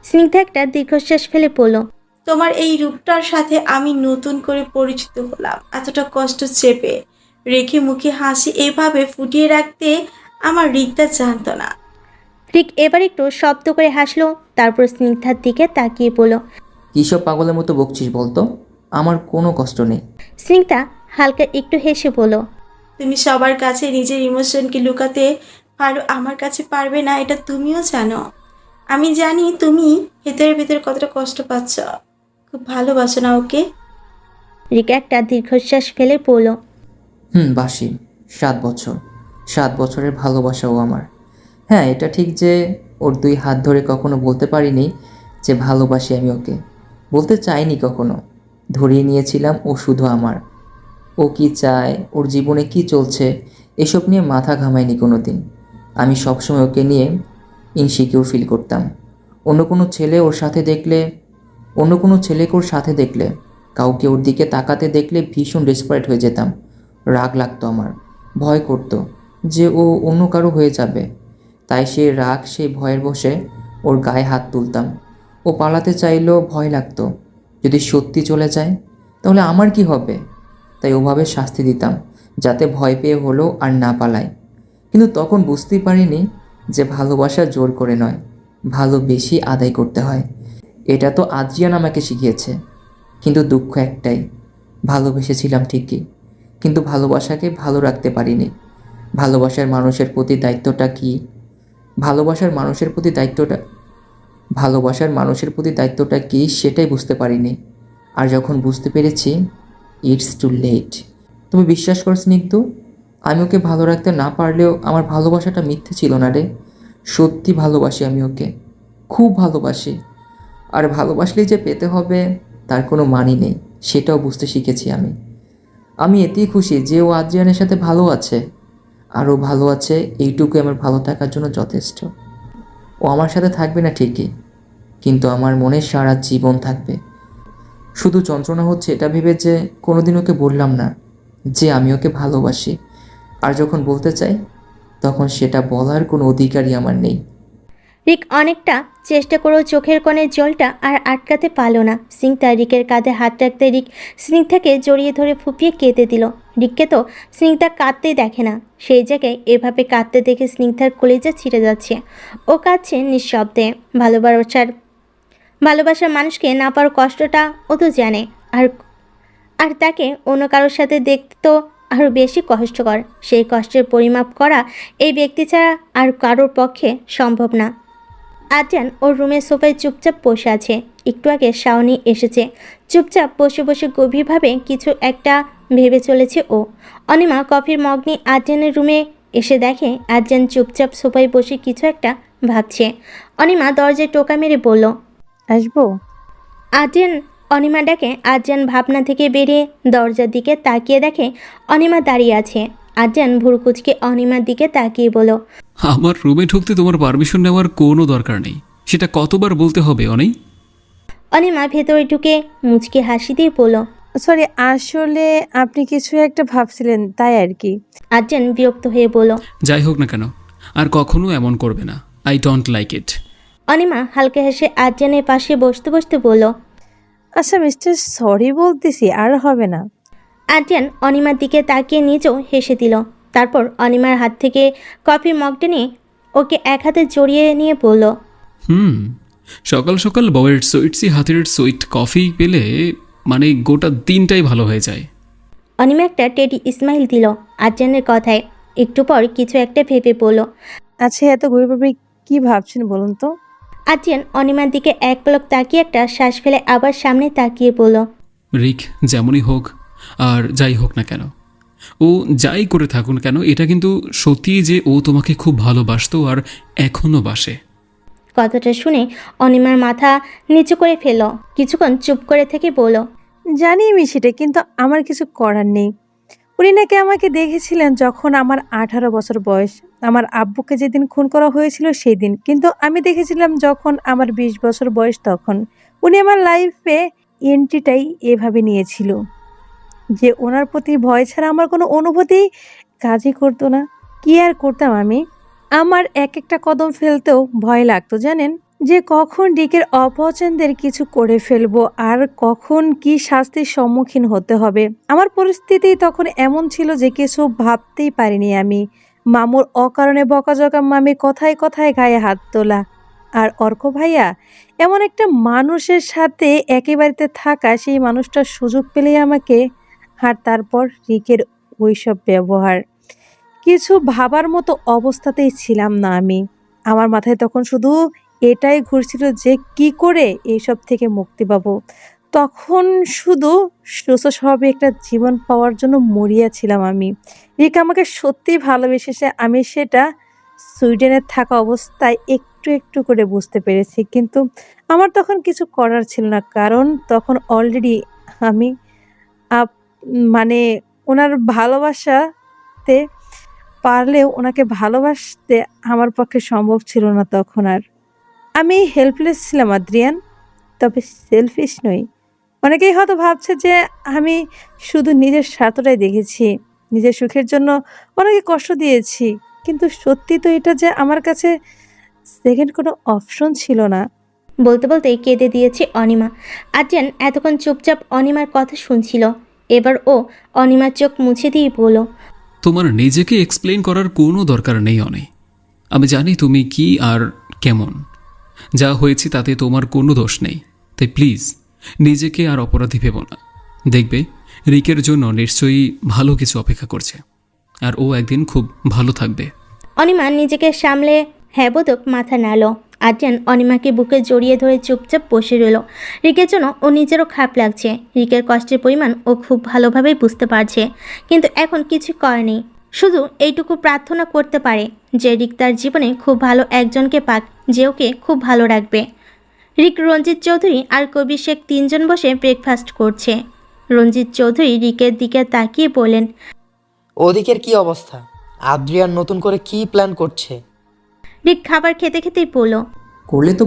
স্নিগ্ধা একটা দীর্ঘশ্বাস ফেলে পড়ল, তোমার এই রূপটার সাথে আমি নতুন করে পরিচিত হলাম। এতটা কষ্ট চেপে রেখে মুখে হাসি এভাবে ফুটিয়ে রাখতে আমার রিক্তা জানতো না। রিক এবার একটু শব্দ করে হাসলো, তারপর স্নিগ্ধার দিকে তাকিয়ে বলল, কিসব পাগলের মতো বকছিস বলতো? আমার কোনো কষ্ট নেই। স্নিগ্ধা হালকা একটু হেসে বলল, তুমি সবার কাছে নিজের ইমোশনকে লুকাতে পারো, আমার কাছে পারবে না, এটা তুমিও জানো। আমি জানি তুমি ভেতরে ভেতরে কতটা কষ্ট পাচ্ছ। খুব ভালোবাসো না ওকে? রিক একটা দীর্ঘশ্বাস ফেলে পড়ল, বাসি। 7 বছর, 7 বছরের ভালোবাসাও আমার। হ্যাঁ, এটা ঠিক যে ওর 2 হাত ধরে কখনো বলতে পারিনি যে ভালোবাসি আমি ওকে। বলতে চাইনি কখনো। ধরিয়ে নিয়েছিলাম ও শুধু আমার। ও কি চায়, ওর জীবনে কি চলছে, এসব নিয়ে মাথা ঘামাইনি কোনো দিন। আমি সবসময় ওকে নিয়ে ইনসিকিউর ফিল করতাম। অন্য কোনো ছেলেকে ওর সাথে দেখলে, কাউকে ওর দিকে তাকাতে দেখলে ভীষণ ডেসপারেট হয়ে যেতাম। রাগ লাগতো আমার, ভয় করতো যে ও অন্য কারো হয়ে যাবে। তাই সেই রাগ, সেই ভয়ের বসে ওর গায়ে হাত তুলতাম। ও পালাতে চাইলেও ভয় লাগতো, যদি সত্যি চলে যায় তাহলে আমার কি হবে। তাই ওভাবে শাস্তি দিতাম, যাতে ভয় পেয়ে হলেও আর না পালায়। কিন্তু তখন বুঝতেই পারিনি যে ভালোবাসা জোর করে নয়, ভালোবেসে আদায় করতে হয়। এটা তো আদ্রিয়ান আমাকে শিখিয়েছে। কিন্তু দুঃখ একটাই, ভালোবেসেছিলাম ঠিকই, কিন্তু ভালোবাসাকে ভালো রাখতে পারিনি। ভালোবাসার মানুষের প্রতি দায়িত্বটা কি, ভালোবাসার মানুষের প্রতি দায়িত্বটা কি সেটাই বুঝতে পারিনি। আর যখন বুঝতে পেরেছি, ইটস টু লেট। তুমি বিশ্বাস করো স্নিগ্ধ, আমি ওকে ভালো রাখতে না পারলেও আমার ভালোবাসাটা মিথ্যে ছিল না রে। সত্যি ভালোবাসি আমি ওকে, খুব ভালোবাসি। আর ভালোবাসলেই যে পেতে হবে তার কোনো মানি নেই, সেটাও বুঝতে শিখেছি আমি এতেই খুশি যে ও আদ্রিয়ানের সাথে ভালো আছে। আর ও ভালো আছে, এইটুকু আমার ভালো থাকার জন্য যথেষ্ট। ও আমার সাথে থাকবে না ঠিকই, কিন্তু আমার মনে সারা জীবন থাকবে। শুধু যন্ত্রণা হচ্ছে এটা ভেবে যে কোনোদিন ওকে বললাম না যে আমি ওকে ভালোবাসি। আর যখন বলতে চাই তখন সেটা বলার কোনো অধিকারই আমার নেই। রিক অনেকটা চেষ্টা করেও চোখের কোণে জলটা আর আটকাতে পারল না। স্নিগ্ধা রিকের কাঁধে হাত রাখতে রিক স্নিগ্ধাকে জড়িয়ে ধরে ফুপিয়ে কেঁদে দিল। রিককে তো স্নিগ্ধা কাঁদতেই দেখে না, সেই জায়গায় এভাবে কাঁদতে দেখে স্নিগ্ধার কলিজা ছিঁড়ে যাচ্ছে। ও কাঁদছে নিঃশব্দে। ভালোবাসার মানুষকে না পাওয়ার কষ্টটা ও তো জানে, আর আর তাকে অন্য কারোর সাথে দেখতে তো আরও বেশি কষ্টকর। সেই কষ্টের পরিমাপ করা এই ব্যক্তি ছাড়া আর কারোর পক্ষে সম্ভব না। আদ্রিয়ান ওর রুমের সোফায় চুপচাপ বসে আছে। একটু আগে শাওনি এসেছে। চুপচাপ বসে বসে গভীরভাবে কিছু একটা ভেবে চলেছে ও। অনিমা কফির মগ নিয়ে আদ্রিয়ানের রুমে এসে দেখে আদ্রিয়ান চুপচাপ সোফায় বসে কিছু একটা ভাবছে। অনিমা দরজায় টোকা মেরে বলল, আসবো? আদ্রিয়ান অনিমা ডাকে। আদ্রিয়ান ভাবনা থেকে বেরিয়ে দরজার দিকে তাকিয়ে দেখে অনিমা দাঁড়িয়ে আছে। আদ্রিয়ান ভুরুকুচকে অনিমার দিকে তাকিয়ে বলল, আমার রুমে ঢুকতে তোমার পারমিশন নেওয়ার কোনো দরকার নেই, সেটা কতবার বলতে হবে অনেক? অনিমা ভেতরে ঢুকে মুচকি হাসি দিয়ে বলল, সরি, আসলে আপনি কিছু একটা ভাবছিলেন তাই আর কি। আদ্রিয়ান বিরক্ত হয়ে বলল, যাই হোক না কেন, আর কখনো এমন করবে না। I don't like it. Anima হালকা হেসে আদ্রিয়ানের পাশে বসতে বসতে বলল, আচ্ছা মিস্টার, সরি বলতেছি, আর হবে না। আদ্রিয়ান অনিমার দিকে তাকিয়ে নিজেও হেসে দিল। তারপর অনিমার হাত থেকে কফির মগটা নিয়ে ওকে এক হাতে জড়িয়ে নিয়ে বলল, সকাল সকাল বউয়ের সুইটসি হাতের সুইট কফি পেলে মানে গোটা দিনটাই ভালো হয়ে যায়। অনিমা একটা টেডি স্মাইল দিল আদ্রিয়ানের কথায়। একটু পর কিছু একটা ভেবে বলল, আচ্ছা, এত গভীরভাবে কি ভাবছেন বলুন তো? আদ্রিয়ান অনিমার দিকে এক পলক তাকিয়ে একটা শ্বাস ফেলে আবার সামনে তাকিয়ে বলল, রিক যেমনই হোক আর যাই হোক না কেন, ও যাই করে থাকুন কেন, এটা কিন্তু সত্যি যে ও তোমাকে খুব ভালোবাসতো আর এখনও বাসে। কথাটা শুনে অনিমার মাথা নিচু করে ফেলল। কিছুক্ষণ চুপ করে থেকে বলল, জানি আমি সেটা, কিন্তু আমার কিছু করার নেই। উনি নাকি আমাকে দেখেছিলেন যখন আমার 18 বছর বয়স, আমার আব্বুকে যেদিন খুন করা হয়েছিল সেই দিন। কিন্তু আমি দেখেছিলাম যখন আমার 20 বছর বয়স তখন। উনি আমার লাইফে এন্ট্রিটাই এভাবে নিয়েছিল যে ওনার প্রতি ভয় ছাড়া আমার কোনো অনুভূতি কাজই করতো না। কি আর করতাম আমি? আমার এক একটা কদম ফেলতেও ভয় লাগতো জানেন, যে কখন রিকের অপছন্দের কিছু করে ফেলবো আর কখন কি শাস্তির সম্মুখীন হতে হবে। আমার পরিস্থিতি তখন এমন ছিল যে কিছু ভাবতেই পারিনি আমি। মামুর অকারণে বকাঝকা, মামির কথায় কথায় গায়ে হাত তোলা, আর অর্ক ভাইয়া এমন একটা মানুষের সাথে একই বাড়িতে থাকা, সেই মানুষটার সুযোগ পেলেই আমাকে, আর তারপর রিকের ওইসব ব্যবহার। কিছু ভাবার মতো অবস্থাতেই ছিলাম না আমি। আমার মাথায় তখন শুধু এটাই ঘুরছিল যে কি করে এইসব থেকে মুক্তি পাবো। তখন শুধু সুস্থ স্বাভাবিক একটা জীবন পাওয়ার জন্য মরিয়া ছিলাম আমি। রিক আমাকে সত্যিই ভালোবেসেছে, আমি সেটা সুইডেনে থাকা অবস্থায় একটু একটু করে বুঝতে পেরেছি। কিন্তু আমার তখন কিছু করার ছিল না, কারণ তখন অলরেডি আমি মানে ওনার ভালোবাসাতে পারলেও ওনাকে ভালোবাসতে আমার পক্ষে সম্ভব ছিল না তখন। আর আমি হেল্পলেস ছিলাম আদ্রিয়ান, তবে সেলফিশ নই। অনেকেই হয়তো ভাবছে যে আমি শুধু নিজের স্বার্থটাই দেখেছি, নিজের সুখের জন্য অনেকে কষ্ট দিয়েছি, কিন্তু সত্যি তো এটা যে আমার কাছে সেকেন্ড কোনো অপশন ছিল না। বলতে বলতেই কেঁদে দিয়েছে অনিমা। আদ্রিয়ান এতক্ষণ চুপচাপ অনিমার কথা শুনছিল। এবার ও অনিমার চোখ মুছে দিয়ে বলল, তোমার নিজেকে এক্সপ্লেন করার কোনো দরকার নেই অনি। আমি জানি তুমি কি আর কেমন। যা হয়েছে তাতে তোমার কোনো দোষ নেই, তাই প্লিজ নিজেকে আর অপরাধী ভেবো না। দেখবে রিকের জন্য নিশ্চয়ই ভালো কিছু অপেক্ষা করছে, আর ও একদিন খুব ভালো থাকবে। অনিমা নিজেকে সামলে হ্যাবোধক মাথা নাড়ল। আদ্রিয়ান অনিমাকে বুকে জড়িয়ে ধরে চুপচাপ বসে রইল। রিকের জন্য ও নিজেরও খারাপ লাগছে। রিকের কষ্টের পরিমাণ ও খুব ভালোভাবেই বুঝতে পারছে, কিন্তু এখন কিছু করেনি। শুধু এইটুকু প্রার্থনা করতে পারে যে রিক তার জীবনে খুব ভালো একজনকে পাক, যে ওকে খুব ভালো রাখবে। রিক, রঞ্জিত চৌধুরী আর কবির শেখ তিনজন বসে ব্রেকফাস্ট করছে। রঞ্জিত চৌধুরী রিকের দিকে তাকিয়ে বললেন, ওদিকের কি অবস্থা? আদ্রিয়ান নতুন করে কি প্ল্যান করছে? রিক খাবার খেতে খেতেই বলল, করলে তো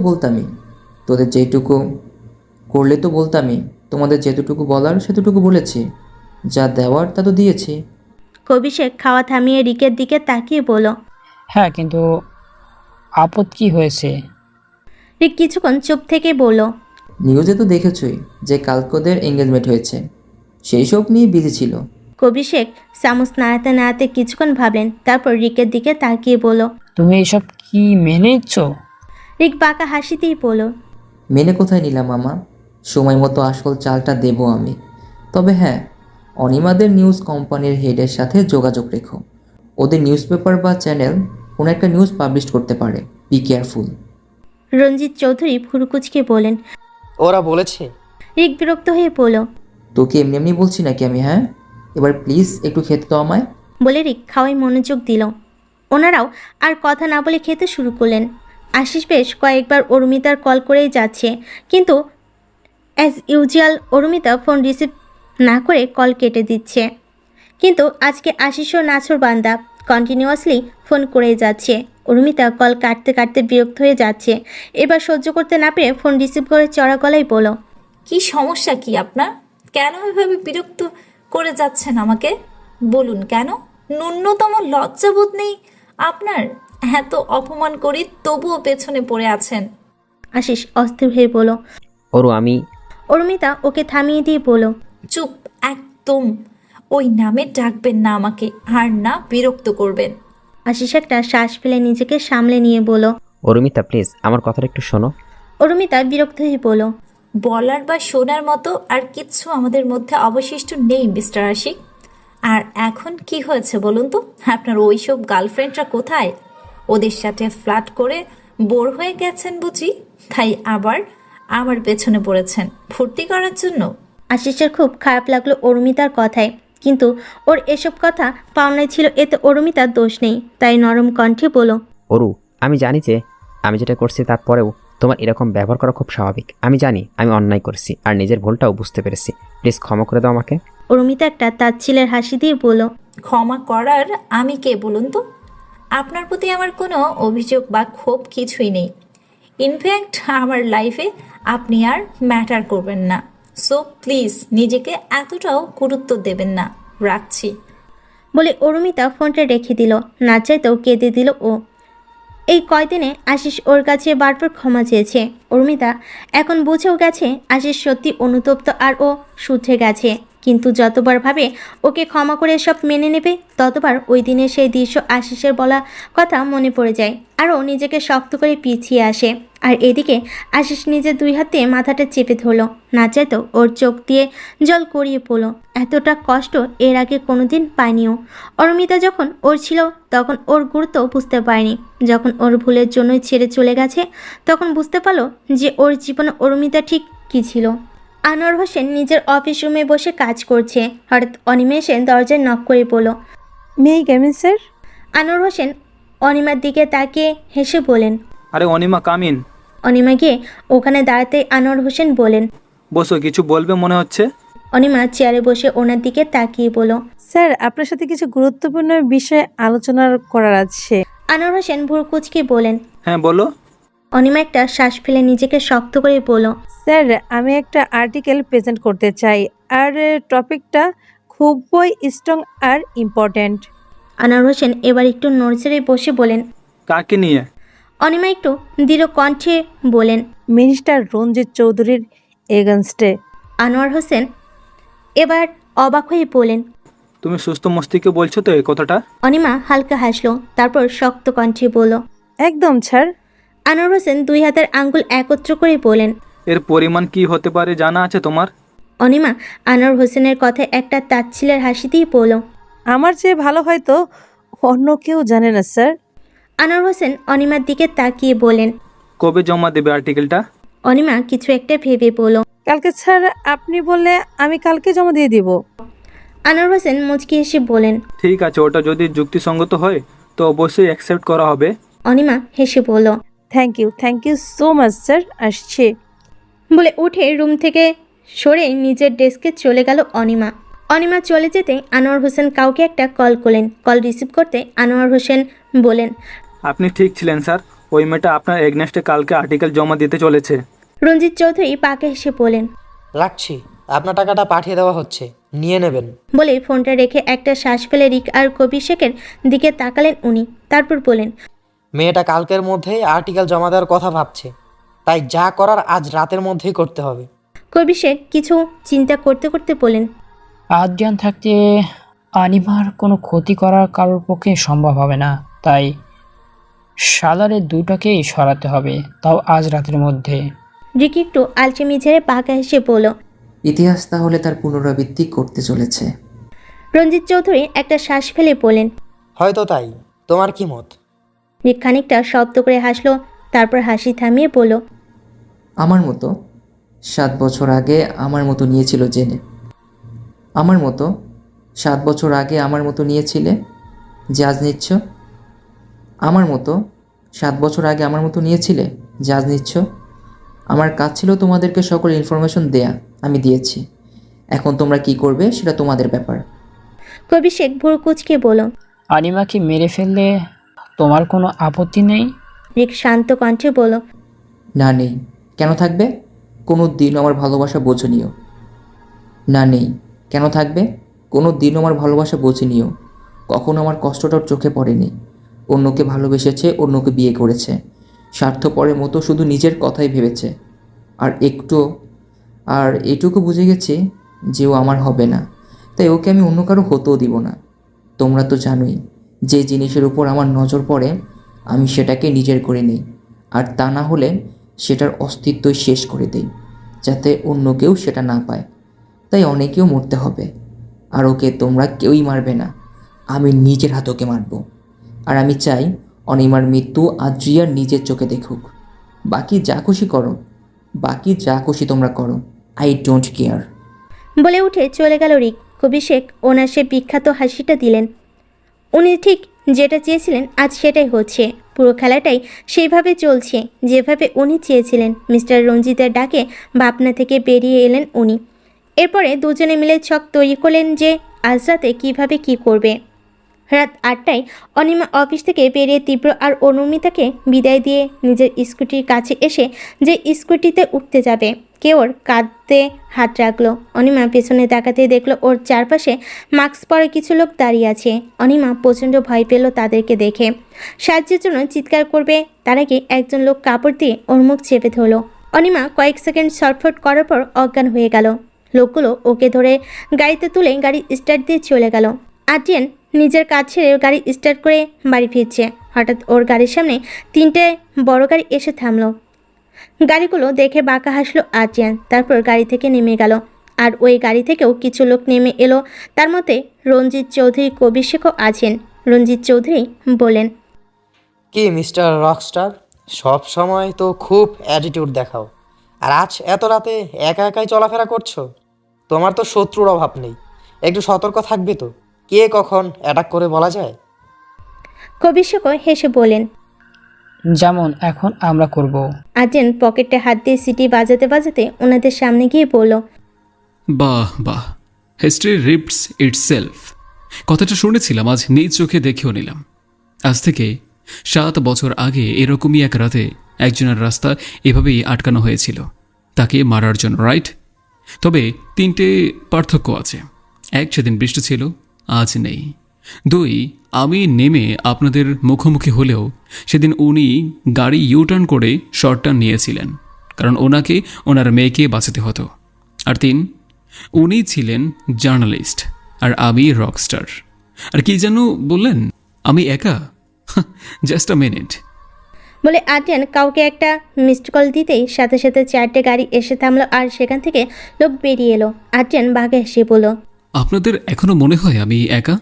বলতামই, তোমাদের যেতটুকু বলার সেতটুকু বলেছি, যা দেওয়ার তা তো দিয়েছি। কবি শেখ খাওয়া থামিয়ে রিকের দিকে তাকিয়ে বলল, হ্যাঁ, কিন্তু আপদ কি হয়েছে? রিক কিছুক্ষণ চুপ থেকে বলল, নিউজে তো দেখেছই যে কালকে ওদের এঙ্গেজমেন্ট হয়েছে, সেই সব নিয়ে বিজি ছিল। কবি শেখ চামচ নাড়াতে নাড়াতে কিছুক্ষণ ভাবলেন, তারপর রিকের দিকে তাকিয়ে বলল, তুমি এসব কি মেনে নিচ্ছ? রিক বাঁকা হাসিতেই বলল, মেনে কোথায় নিলাম মামা, সময় মতো আসল চালটা দেবো আমি। তবে হ্যাঁ, অনিমাদের নিউজ কোম্পানির হেডের সাথে যোগাযোগ রেখো। ওদের নিউজ পেপার বা চ্যানেল কোনো একটা নিউজ পাবলিশ করতে পারে, বি কেয়ারফুল। রঞ্জিত চৌধুরী ভুরুকুচকে বলেন। ওরা বলেছে? রিক বিরক্ত হয়ে বলল, তোকে এমনি এমনি বলছি নাকি আমি? হ্যাঁ, এবার প্লিজ একটু খেতে তো আমায়। বলে রিক খাওয়াই মনোযোগ দিল। ওনারাও আর কথা না বলে খেতে শুরু করলেন। আশিস বেশ কয়েকবার অরুমিতার কল করেই যাচ্ছে, কিন্তু as usual Arumita phone receive না করে কল কেটে দিচ্ছে। কিন্তু আজকে আশিসও নাছর বান্দা, কন্টিনিউয়াসলি ফোন করেই যাচ্ছে। অরুমিতা কল কাটতে কাটতে বিরক্ত হয়ে যাচ্ছে। এবার সহ্য করতে না পেরে ফোন রিসিভ করে চড়া গলায় বলল, কি সমস্যা কি আপনার? কেন এভাবে বিরক্ত করে যাচ্ছেন আমাকে? বলুন কেন? ন্যূনতম লজ্জাবোধ নেই আপনার? এত অপমান করি তবুও পেছনে পড়ে আছেন। আশিস অস্থির হয়ে বলল, আমি। অরুমিতা ওকে থামিয়ে দিয়ে বলল, চুপ একদম। ওই নামে ডাকবেন না আমাকে, আর না বিরক্ত করবেন। আশিস একটা শ্বাস ফেলে নিজেকে সামলে নিয়ে বলল, অরুমিতা প্লিজ আমার কথাটা একটু শোনো। অরুমিতা বিরক্ত হয়ে বলল, বলার বা শোনার মতো আর কিচ্ছু আমাদের মধ্যে অবশিষ্ট নেই মিস্টার আশিক। আর এখন কি হয়েছে বলুন তো? আপনার ওইসব গার্লফ্রেন্ডরা কোথায়? ওদের সাথে ফ্লার্ট করে বোর হয়ে গেছেন বুঝি, তাই আবার আমার পেছনে পড়েছেন ফুর্তি করার জন্য। আশিসের খুব খারাপ লাগলো অরুমিতার কথায়, কিন্তু ওর এসব কথা পাওনায় ছিল, এতে অরুমিতার দোষ নেই। তাই নরম কণ্ঠে বলল, অরু, আমি জানি যে আমি যেটা করছি তারপরেও তোমার এরকম ব্যবহার করা খুব স্বাভাবিক। আমি জানি আমি অন্যায় করেছি আর নিজের ভুলটাও বুঝতে পেরেছি। প্লিজ ক্ষমা করে দাও আমাকে। অরুমিতা একটা তাচ্ছিলের হাসি দিয়ে বলল, ক্ষমা করার আমি কে বলুন তো? আপনার প্রতি আমার কোনো অভিযোগ বা ক্ষোভ কিছুই নেই। ইনফ্যাক্ট আমার লাইফে আপনি আর ম্যাটার করবেন না। সো প্লিজ নিজেকে এতটাও গুরুত্ব দেবেন না। রাখছি। বলে অরুমিতা ফোনটা রেখে দিল। না চাইতেও কেঁদে দিল ও। এই কয়দিনে আশিস ওর কাছে বারবার ক্ষমা চেয়েছে। অরুমিতা এখন বুঝেও গেছে আশিস সত্যি অনুতপ্ত আর ও শুধরে গেছে। কিন্তু যতবার ভাবে ওকে ক্ষমা করে সব মেনে নেবে, ততবার ওই দিনের সেই দৃশ্য আশিসের বলা কথা মনে পড়ে যায়, আরও নিজেকে শক্ত করে পিছিয়ে আসে। আর এদিকে আশিস নিজের দুই হাতে মাথাটা চেপে ধরলো। না চাইতেও ওর চোখ দিয়ে জল গড়িয়ে পড়লো। এতটা কষ্ট এর আগে কোনোদিন পায়নিও। অরুমিতা যখন ওর ছিল তখন ওর গুরুত্ব বুঝতে পারেনি। যখন ওর ভুলের জন্যই ছেড়ে চলে গেছে তখন বুঝতে পারলো যে ওর জীবনে অরুমিতা ঠিক কী ছিল। আনোয়ার হোসেন নিজের অফিস রুমে বসে কাজ করছে। হঠাৎ অনিমা এসে দরজায় নক করে বলল, মে কেমন স্যার? আনোয়ার হোসেন অনিমার দিকে তাকিয়ে হেসে বলেন, আরে অনিমা কামিন। অনিমা গিয়ে ওখানে দাঁড়াতে আনোয়ার হোসেন বলেন, বসো, কিছু বলবে মনে হচ্ছে। অনিমা চেয়ারে বসে ওনার দিকে তাকিয়ে বলল, স্যার আপনার সাথে কিছু গুরুত্বপূর্ণ বিষয়ে আলোচনা করার আছে। আনোয়ার হোসেন ভুরু কুঁচকে বলেন, হ্যাঁ বলো। অনিমা একটা শ্বাস ফেলে নিজেকে শক্ত করে বলল, স্যার আমি একটা আর্টিকেল প্রেজেন্ট করতে চাই, আর টপিকটা খুবই স্ট্রং আর ইম্পর্ট্যান্ট। আনোয়ার হোসেন এবার একটু নড়চড়ে বসে বলেন, কাকে নিয়ে? অনিমা একটু দৃঢ় কণ্ঠে বলেন, মিনিস্টার রঞ্জিত চৌধুরীর এগেনস্টে। আনোয়ার হোসেন এবার অবাক হয়ে বলেন। তুমি সুস্থ মস্তিষ্কে বলছো তো এই কথাটা? অনিমা হালকা হাসলো, তারপর শক্ত কণ্ঠে বলল, একদম ছাড়। আনোয়ার হোসেন 2 হাতের আঙ্গুল একত্র করে বলেন। এর পরিমাণ কি হতে পারে জানা আছে তোমার? অনিমা আনোয়ার হোসেনের কথায় একটা তাচ্ছিলের হাসি দিয়ে বলল, আমার চেয়ে ভালো হয়তো অন্য কেউ জানে না স্যার। আনোয়ার হোসেন অনিমার দিকে তাকিয়ে বলেন। কবে জমা দেবে আর্টিকেলটা? অনিমা কিছু একটা ভেবে বলল, কালকে স্যার, আপনি বললে আমি কালকে জমা দিয়ে দিব। আনোয়ার হোসেন মুচকি হেসে বলেন। ঠিক আছে, ওটা যদি যুক্তিসঙ্গত হয় তো অবশ্যই অ্যাকসেপ্ট করা হবে। অনিমা হেসে বলল, thank you so much sir. আসছে বলে উঠে রুম থেকে সরে নিজের ডেস্কে চলে গেল অনিমা। অনিমা চলে যেতে আনোয়ার হোসেন কাউকে একটা কল করলেন। কল রিসিভ করতে আনোয়ার হোসেন বলেন, আপনি ঠিক ছিলেন স্যার, ওই মেয়েটা আপনার এগনেস্টে কালকে আর্টিকেল জমা দিতে চলেছে। রঞ্জিত চৌধুরী পাকে হেসে বলেন, রাখছি, আপনার টাকাটা পাঠিয়ে দেওয়া হচ্ছে, নিয়ে নেবেন। বলে ফোনটা রেখে একটা শ্বাস ফেলে রিক আর কবির শেখের দিকে তাকালেন উনি। তারপর বলেন, মেয়েটা কালকের মধ্যেই আর্টিকেল জমা দেওয়ার কথা ভাবছে, তাই যা করার আজ রাতের মধ্যেই করতে হবে। কবির শেখ কিছু চিন্তা করতে করতে বলেন, আদ্রিয়ান থাকতে অনিমার কোনো ক্ষতি করার কারোর পক্ষে সম্ভব হবে না, তাই সালারের দুটাকেই সরাতে হবে, তাও আজ রাতের মধ্যে। রিক একটু আলচেমি ঝেড়ে পাকা হেসে বলল, ইতিহাস তাহলে তার পুনরাবৃত্তি করতে চলেছে। রঞ্জিত চৌধুরী একটা শ্বাস ফেলে বলেন, হয়তো তাই, তোমার কি মত? রিক খানিকটা শব্দ করে হাসলো, তারপর হাসি থামিয়ে বলল, আমার মতো 7 বছর আগে আমার মতো নিয়েছিল জেনে। আমার মতো 7 বছর আগে আমার মতো নিয়েছিলে যে আজ নিচ্ছ। আমার মতো 7 বছর আগে আমার মতো নিয়েছিলে যে আজ নিচ্ছ। আমার কাজ ছিল তোমাদেরকে সকল ইনফরমেশন দেয়া, আমি দিয়েছি। এখন তোমরা কি করবে সেটা তোমাদের ব্যাপার। কবির শেখ ভুরু কুঁচকে বলল, অনিমাকে মেরে ফেললে তোমার কোনো আপত্তি নেই? রিক শান্ত কণ্ঠে বলল, না নেই। কেন থাকবে? কোনো দিন আমার ভালোবাসা বোঝনিও। না নেই। কেন থাকবে? কোনো দিন আমার ভালোবাসা বোঝনিও। কখনো আমার কষ্টটাও চোখে পড়েনি। অন্যকে ভালোবেসেছে, অন্যকে বিয়ে করেছে, স্বার্থপরের মতো শুধু নিজের কথাই ভেবেছে। আর এটুকু বুঝে গেছি যে ও আমার হবে না, তাই ওকে আমি অন্য কারো হতেও দিব না। তোমরা তো জানোই, যে জিনিসের উপর আমার নজর পড়ে আমি সেটাকে নিজের করে নিই, আর তা না হলে সেটার অস্তিত্বই শেষ করে দেই, যাতে অন্য কেউ সেটা না পায়। তাই অনেকেও মরতে হবে, আর ওকে তোমরা কেউই মারবে না, আমি নিজের হাতে ওকে মারব। আর আমি চাই অনিমার মৃত্যু আদ্রিয়ার নিজের চোখে দেখুক। বাকি যা খুশি করো, বাকি যা খুশি তোমরা করো, আই ডোন্ট কেয়ার। বলে উঠে চলে গেল রিক। কবির শেখ ওনার সে বিখ্যাত হাসিটা দিলেন। উনি ঠিক যেটা চেয়েছিলেন আজ সেটাই হচ্ছে। পুরো খেলাটাই সেইভাবে চলছে যেভাবে উনি চেয়েছিলেন। মিস্টার রঞ্জিতের ডাকে ভাবনা থেকে বেরিয়ে এলেন উনি। এরপরে দুজনে মিলে ছক তৈরি করলেন যে আজ রাতে কীভাবে কী করবে। রাত 8টায় অনিমা অফিস থেকে বেরিয়ে তীব্র আর অনুমিতাকে বিদায় দিয়ে নিজের স্কুটির কাছে এসে যে স্কুটিতে উঠতে যাবে, কেউ ওর কাঁধে হাত রাখলো। অনিমা পেছনে তাকাতে দেখলো ওর চারপাশে মাস্ক পরা কিছু লোক দাঁড়িয়ে আছে। অনিমা প্রচণ্ড ভয় পেল তাদেরকে দেখে। সাহায্যের জন্য চিৎকার করবে তার আগে একজন লোক কাপড় দিয়ে ওর মুখ চেপে ধরলো। অনিমা কয়েক সেকেন্ড ছটফট করার পর অজ্ঞান হয়ে গেল। লোকগুলো ওকে ধরে গাড়িতে তুলে গাড়ি স্টার্ট দিয়ে চলে গেল। আদ্রিয়ান নিজের কাজ ছেড়ে গাড়ি স্টার্ট করে বাড়ি ফিরছে। হঠাৎ ওর গাড়ির সামনে 3টে বড় গাড়ি এসে থামলো। গাড়িগুলো দেখে বাঁকা হাসলো আদ্রিয়ান, তারপর গাড়ি থেকে নেমে গেল। আর ওই গাড়ি থেকেও কিছু লোক নেমে এলো। তার মধ্যে রঞ্জিত চৌধুরী, কবির শেখও আছেন। রঞ্জিত চৌধুরী বলেন, কি মিস্টার রকস্টার, সব সময় তো খুব অ্যাটিটিউড দেখাও, আর আজ এত রাতে একা একাই চলাফেরা করছো। তোমার তো শত্রুর অভাব নেই, একটু সতর্ক থাকবে তো, কে কখন অ্যাটাক করে বলা যায়। কবির শেখও হেসে বলেন, যেমন এখন আমরা করব। আদ্রিয়ান পকেটে হাত দিয়ে সিটি বাজাতে বাজাতে ওনাদের সামনে গিয়ে বলল, বাহ বাহ, হিস্ট্রি রিপস ইটসেলফ। কথাটা শুনেছিলাম, আজ নিজ চোখে দেখেও নিলাম। আজ থেকে 7 বছর আগে এরকমই এক রাতে একজনের রাস্তা এভাবেই আটকানো হয়েছিল, তাকে মারার জন্য, রাইট? তবে 3টে পার্থক্য আছে। 1, সেদিন বৃষ্টি ছিল, আজ নেই। 2, আমি নেমে আপনাদের মুখোমুখি হলেও সেদিন উনি গাড়ি ইউটার্ন করে শর্ট টার্ন নিয়েছিলেন, কারণ ওনাকে ওনার মেয়েকে বাঁচাতে হতো। আর 3, উনি ছিলেন জার্নালিস্ট আর আমি রকস্টার। আর কি যেন বললেন, আমি একা? Just a minute. বলে আদ্রিয়ান কাউকে একটা মিসড কল দিতেই সাথে সাথে 4টে গাড়ি এসে থামলো আর সেখান থেকে লোক বেরিয়ে এলো। আদ্রিয়ান বাঘে হেসে বলল, আপনাদের এখনো মনে হয় আমি একা?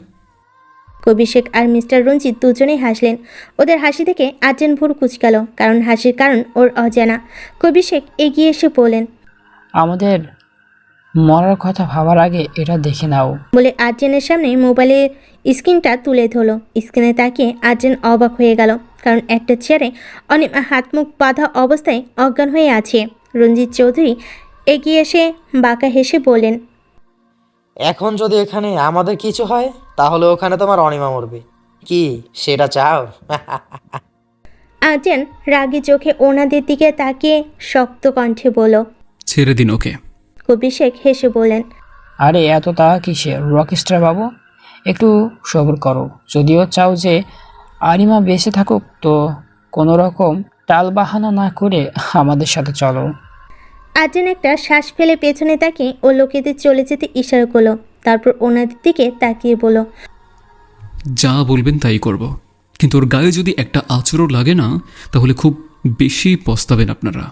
কবির শেখ আর মিস্টার রঞ্জিত দুজনেই হাসলেন। ওদের হাসি দেখে আদ্রিয়ান ভুরু কুঁচকাল, কারণ হাসির কারণ ওর অজানা। কবির শেখ এগিয়ে এসে বললেন, আমাদের মরার কথা ভাবার আগে এটা দেখে নাও। বলে আদ্রিয়ানের সামনে মোবাইলের স্ক্রিনটা তুলে ধরলো। স্ক্রিনে তাকিয়ে আদ্রিয়ান অবাক হয়ে গেল, কারণ একটা চেয়ারে অনিমা হাত মুখ বাঁধা অবস্থায় অজ্ঞান হয়ে আছে। রঞ্জিত চৌধুরী এগিয়ে এসে বাঁকা হেসে বললেন, এখন যদি এখানে আমাদের কিছু হয় তাহলে ওখানে তোমার অনিমা মরবে, কি সেটা চাও? আদ্রিয়ান রাগী চোখে ওনাদের দিকে তাকিয়ে শক্ত কণ্ঠে বলল। ছেড়ে দিন ওকে। কবির শেখ হেসে বললেন, আরে এত তা কিসের রকস্টার বাবু, একটু সবর করো। যদিও চাও যে আরিমা বেঁচে থাকুক, তো কোনো রকম টালবাহানা না করে আমাদের সাথে চলো। আদ্রিয়ান একটা শ্বাস ফেলে পেছনে তাকিয়ে ও লোকেদের চলে যেতে ইশারা করলো। তারপর ওনাদের দিকে তাকিয়ে বলল, যা বলবেন তাই করব, কিন্তু ওর গায়ে যদি একটা আঁচড়ও লাগে না তাহলে খুব বেশি পস্তাবেন আপনারা।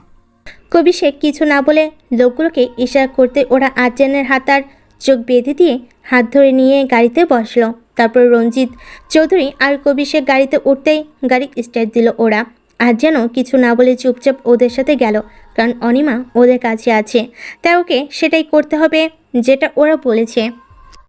কবি শেখ কিছু না বলে লোকগুলোকে ইশারা করতে ওরা আদ্রিয়ানের হাত আর চোখ বেঁধে দিয়ে হাত ধরে নিয়ে গাড়িতে বসলো। তারপর রঞ্জিত চৌধুরী আর কবি শেখ গাড়িতে উঠতেই গাড়ি স্টার্ট দিল ওরা। আদ্রিয়ানও কিছু না বলে চুপচাপ ওদের সাথে গেল, কারণ অনিমা ওদের কাছে আছে, তাই ওকে সেটাই করতে হবে যেটা ওরা বলেছে।